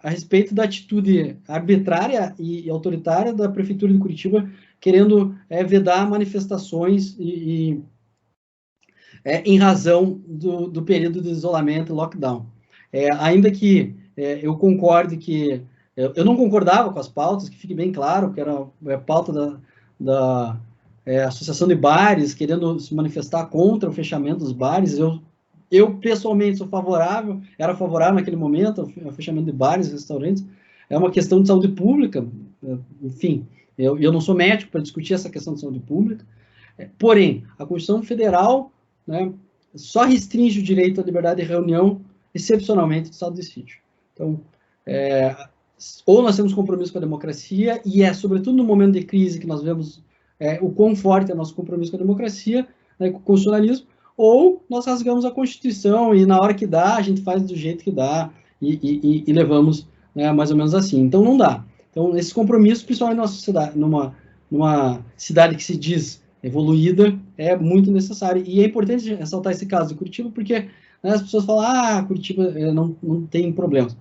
S2: a respeito da atitude arbitrária e autoritária da Prefeitura de Curitiba, querendo vedar manifestações em razão do período de isolamento e lockdown. Ainda que eu concorde que eu não concordava com as pautas, que fique bem claro, que era a pauta da Associação de Bares, querendo se manifestar contra o fechamento dos bares. Eu pessoalmente sou favorável, era favorável naquele momento ao fechamento de bares e restaurantes. É uma questão de saúde pública, enfim, eu não sou médico para discutir essa questão de saúde pública. Porém, a Constituição Federal, né, só restringe o direito à liberdade de reunião, excepcionalmente, do estado de sítio. Então, ou nós temos compromisso com a democracia, e sobretudo no momento de crise que nós vemos o quão forte é nosso compromisso com a democracia, né, com o constitucionalismo, ou nós rasgamos a Constituição e na hora que dá, a gente faz do jeito que dá e levamos, né, mais ou menos assim. Então, não dá. Então, esse compromisso, principalmente numa sociedade, numa cidade que se diz evoluída, é muito necessário. E é importante ressaltar esse caso de Curitiba, porque, né, as pessoas falam, Curitiba não tem problemas.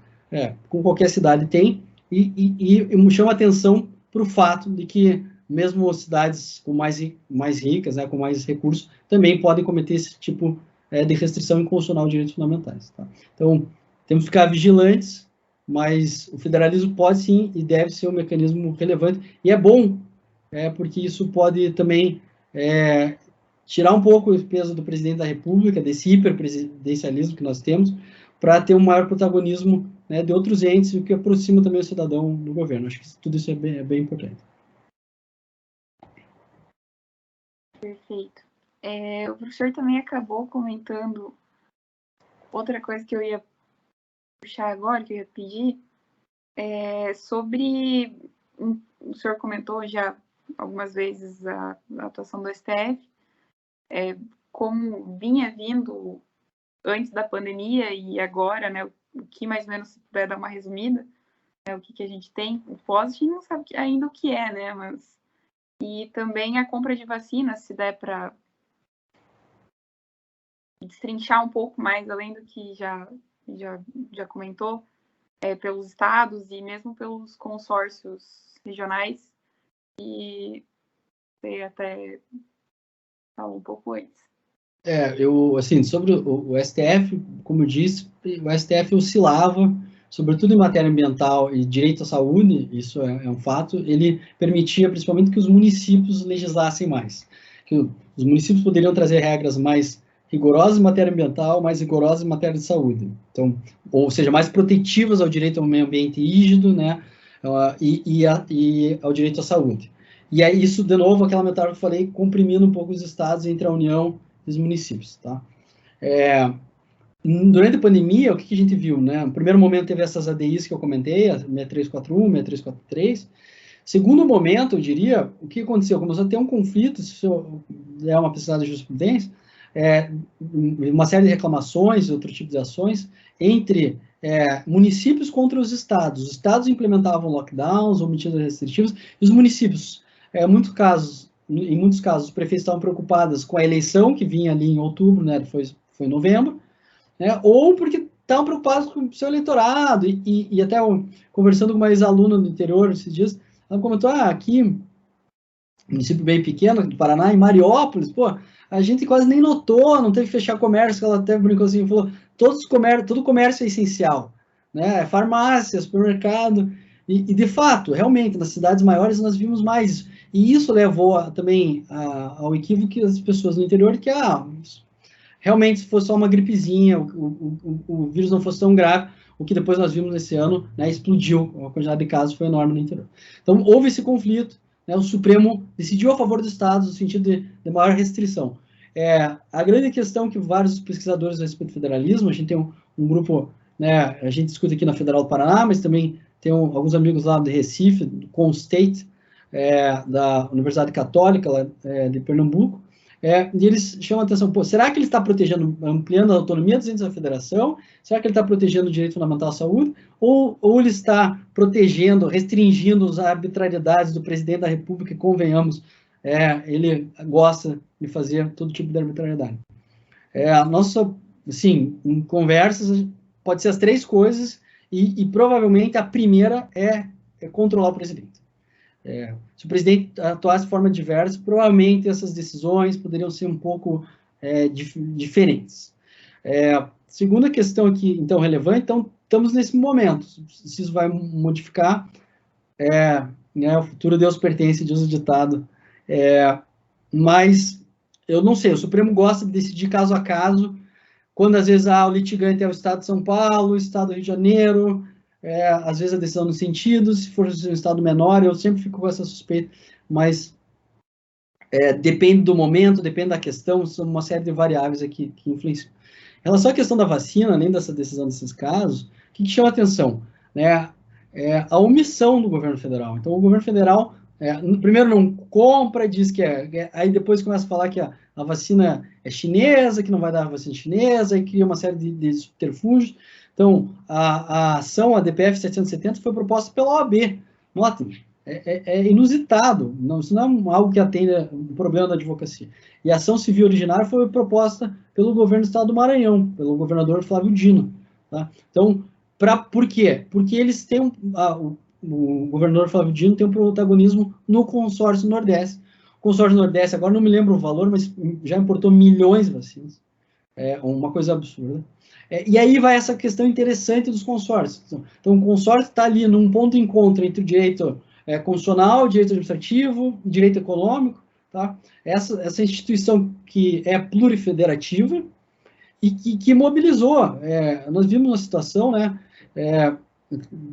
S2: Com qualquer cidade tem, e chama atenção para o fato de que mesmo cidades com mais ricas, né, com mais recursos, também podem cometer esse tipo de restrição inconstitucional de direitos fundamentais. Tá? Então, temos que ficar vigilantes, mas o federalismo pode sim e deve ser um mecanismo relevante, e é bom, porque isso pode também tirar um pouco o peso do presidente da República, desse hiperpresidencialismo que nós temos, para ter um maior protagonismo, né, de outros entes, o que aproxima também o cidadão do governo. Acho que tudo isso é bem importante.
S1: Perfeito. O professor também acabou comentando outra coisa que eu ia puxar agora, que eu ia pedir, sobre, o senhor comentou já algumas vezes a atuação do STF, como vinha vindo antes da pandemia e agora, né, o que mais ou menos, se puder dar uma resumida, né, o que a gente tem, o pós a gente não sabe ainda o que é, né, mas... E também a compra de vacinas, se der para destrinchar um pouco mais, além do que já comentou, pelos estados e mesmo pelos consórcios regionais, e você até falou um pouco antes.
S2: Sobre o STF, como eu disse, o STF oscilava, sobretudo em matéria ambiental e direito à saúde, isso é um fato. Ele permitia principalmente que os municípios legislassem mais, que os municípios poderiam trazer regras mais rigorosas em matéria ambiental, mais rigorosas em matéria de saúde, então, ou seja, mais protetivas ao direito ao meio ambiente rígido, né, e ao direito à saúde. E aí isso, de novo, aquela metáfora que eu falei, comprimindo um pouco os estados entre a União e os municípios, tá? Durante a pandemia, o que a gente viu, né? No primeiro momento teve essas ADIs que eu comentei, a 6341, 6343, Segundo momento, eu diria, o que aconteceu? Começou a ter um conflito, se eu der uma pesquisada de jurisprudência, uma série de reclamações e outro tipo de ações entre municípios contra os estados. Os estados implementavam lockdowns ou medidas restritivas, e os municípios, em muitos casos, os prefeitos estavam preocupados com a eleição, que vinha ali em outubro, né, foi em novembro, né, ou porque estavam preocupados com o seu eleitorado, e até conversando com uma ex-aluna do interior esses dias, ela comentou, aqui, município bem pequeno do Paraná, em Mariópolis, pô, a gente quase nem notou, não teve que fechar comércio, ela até brincou assim, falou, todo comércio é essencial, né, farmácia, supermercado, e de fato, realmente, nas cidades maiores nós vimos mais isso, e isso levou também ao equívoco que as pessoas no interior, que, realmente, se fosse só uma gripezinha, o vírus não fosse tão grave, o que depois nós vimos nesse ano, né, explodiu, a quantidade de casos foi enorme no interior. Então, houve esse conflito, né, o Supremo decidiu a favor dos estados no sentido de maior restrição. A grande questão que vários pesquisadores a respeito do federalismo, a gente tem um grupo, né, a gente discute aqui na Federal do Paraná, mas também tem alguns amigos lá de Recife, do ConState, da Universidade Católica lá, de Pernambuco, e eles chamam a atenção, será que ele está protegendo, ampliando a autonomia dos entes da federação? Será que ele está protegendo o direito fundamental à saúde? Ou ele está protegendo, restringindo as arbitrariedades do presidente da República, que, convenhamos, ele gosta de fazer todo tipo de arbitrariedade. Nossa, assim, em conversas, pode ser as três coisas, e provavelmente a primeira é controlar o presidente. Se o presidente atuasse de forma diversa, provavelmente essas decisões poderiam ser um pouco diferentes. Segunda questão aqui, então, relevante, então, estamos nesse momento, se isso vai modificar, né, o futuro Deus pertence, diz o ditado, mas eu não sei, o Supremo gosta de decidir caso a caso, quando às vezes o litigante é o Estado de São Paulo, o Estado do Rio de Janeiro, às vezes a decisão no sentido, se for um estado menor, eu sempre fico com essa suspeita, mas depende do momento, depende da questão, são uma série de variáveis aqui que influenciam. Em relação à questão da vacina, além dessa decisão desses casos, o que chama a atenção? Né? A omissão do governo federal. Então, o governo federal, primeiro não compra, diz que aí depois começa a falar que a vacina é chinesa, que não vai dar a vacina chinesa, aí cria uma série de subterfúgios. Então, a ação, a DPF 770, foi proposta pela OAB. Notem, inusitado, isso não é algo que atende um problema da advocacia. E a ação civil originária foi proposta pelo governo do estado do Maranhão, pelo governador Flávio Dino. Tá? Então, por quê? Porque eles têm, o governador Flávio Dino tem um protagonismo no consórcio Nordeste. O consórcio Nordeste, agora não me lembro o valor, mas já importou milhões de vacinas. Uma coisa absurda. E aí vai essa questão interessante dos consórcios. Então, o consórcio está ali num ponto de encontro entre o direito constitucional, direito administrativo, direito econômico, tá? Essa instituição que é plurifederativa e que mobilizou. Nós vimos uma situação, né?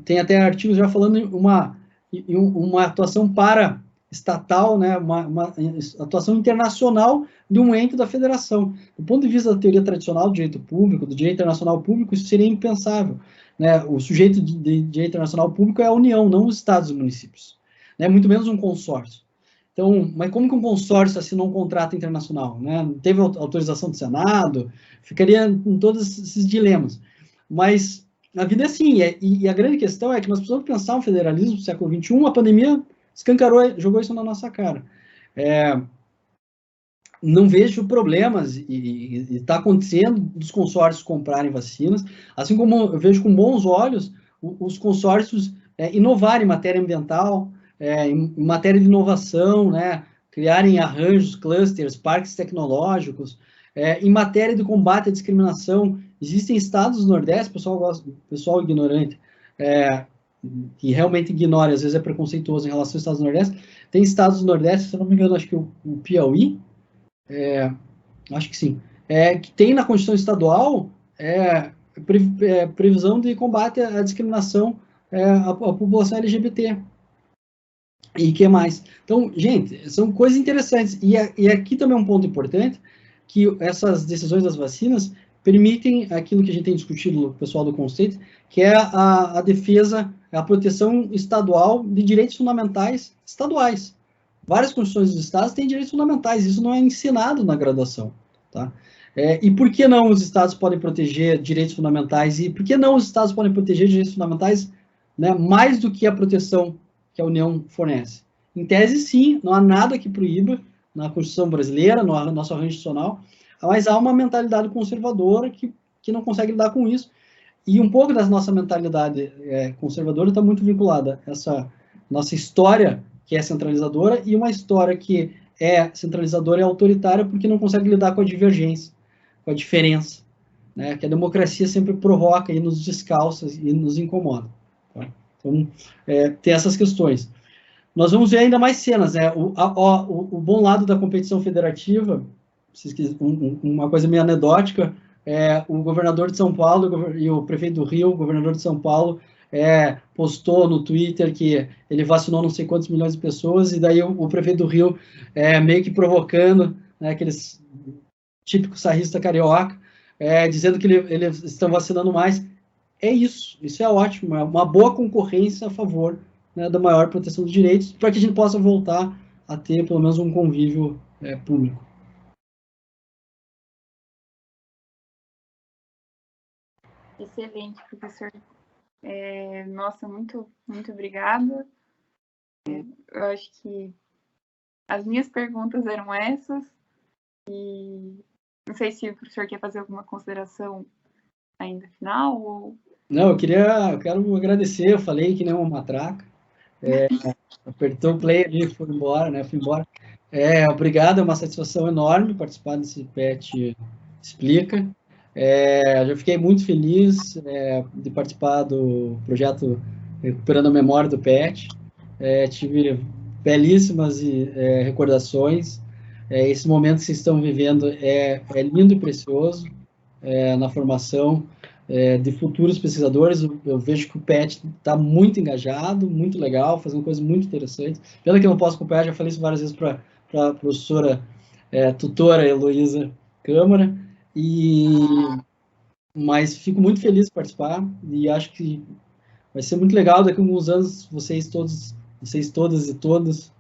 S2: Tem até artigos já falando em uma atuação paraestatal, né? Uma atuação internacional de um ente da federação. Do ponto de vista da teoria tradicional do direito público, do direito internacional público, isso seria impensável. Né? O sujeito de direito internacional público é a União, não os estados e municípios. Né? Muito menos um consórcio. Então, mas como que um consórcio assinou um contrato internacional? Né? Não teve autorização do Senado, ficaria em todos esses dilemas. Mas a vida é assim, e a grande questão é que nós precisamos pensar um federalismo do século XXI, a pandemia escancarou, jogou isso na nossa cara. Não vejo problemas, e está acontecendo dos consórcios comprarem vacinas, assim como eu vejo com bons olhos os consórcios inovarem em matéria ambiental, em matéria de inovação, né, criarem arranjos, clusters, parques tecnológicos, em matéria de combate à discriminação. Existem estados do Nordeste, pessoal ignorante, que realmente ignora, às vezes é preconceituoso em relação aos estados do Nordeste. Tem estados do Nordeste, se eu não me engano, acho que o Piauí, acho que sim, que tem na Constituição Estadual previsão de combate à discriminação à população LGBT. E que mais? Então, gente, são coisas interessantes. E aqui também é um ponto importante, que essas decisões das vacinas permitem aquilo que a gente tem discutido com o pessoal do Conceito, que é a defesa, a proteção estadual de direitos fundamentais estaduais. Várias constituições dos estados têm direitos fundamentais, isso não é ensinado na graduação, tá? E por que não os estados podem proteger direitos fundamentais? E por que não os estados podem proteger direitos fundamentais, né, mais do que a proteção que a União fornece? Em tese, sim, não há nada que proíba na Constituição brasileira, no nosso arranjo institucional, mas há uma mentalidade conservadora que não consegue lidar com isso. E um pouco da nossa mentalidade conservadora está muito vinculada a essa nossa história, que é centralizadora, e uma história que é centralizadora e autoritária porque não consegue lidar com a divergência, com a diferença, né? Que a democracia sempre provoca e nos descalça e nos incomoda. Tá? Então, tem essas questões. Nós vamos ver ainda mais cenas, né? O bom lado da competição federativa, uma coisa meio anedótica, o governador de São Paulo e o prefeito do Rio, o governador de São Paulo, postou no Twitter que ele vacinou não sei quantos milhões de pessoas, e daí o prefeito do Rio, meio que provocando, né, aqueles típicos sarrista carioca, dizendo que eles estão vacinando mais. Isso é ótimo, é uma boa concorrência a favor, né, da maior proteção dos direitos, para que a gente possa voltar a ter pelo menos um convívio público.
S1: Excelente, professor. Nossa, muito, muito obrigada. Eu acho que as minhas perguntas eram essas. E não sei se o professor quer fazer alguma consideração ainda final. Ou...
S2: Não, eu quero agradecer, eu falei que nem uma matraca. Apertou o play ali, foi embora, né? Fui embora. Obrigado, é uma satisfação enorme participar desse PET Explica. Já fiquei muito feliz de participar do projeto Recuperando a Memória do PET. Tive belíssimas recordações. Esse momento que vocês estão vivendo é lindo e precioso na formação de futuros pesquisadores. Eu vejo que o PET está muito engajado, muito legal, fazendo coisas muito interessantes. Pena que eu não posso acompanhar, já falei isso várias vezes para a professora tutora Heloísa Câmara, mas fico muito feliz de participar e acho que vai ser muito legal daqui a alguns anos vocês todas e todos,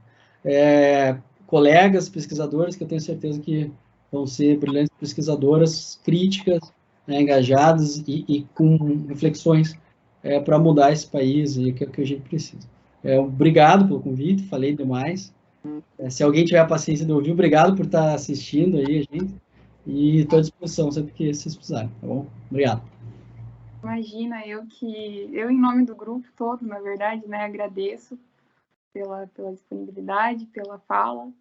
S2: colegas pesquisadores, que eu tenho certeza que vão ser brilhantes pesquisadoras, críticas, né, engajadas e com reflexões para mudar esse país e que é o que a gente precisa. Obrigado pelo convite, falei demais. Se alguém tiver a paciência de ouvir, obrigado por estar assistindo aí a gente. E estou à disposição sempre que vocês precisarem, tá bom? Obrigado.
S1: Imagina, eu, em nome do grupo todo, na verdade, né, agradeço pela disponibilidade, pela fala.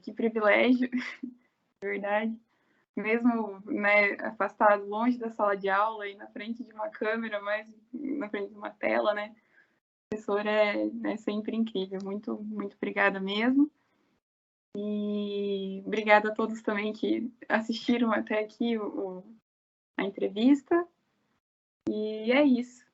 S1: Que privilégio, na verdade. Mesmo, né, afastado, longe da sala de aula e na frente de uma câmera, mas na frente de uma tela, né? O professor é sempre incrível. Muito, muito obrigada mesmo. E obrigada a todos também que assistiram até aqui a entrevista. E é isso.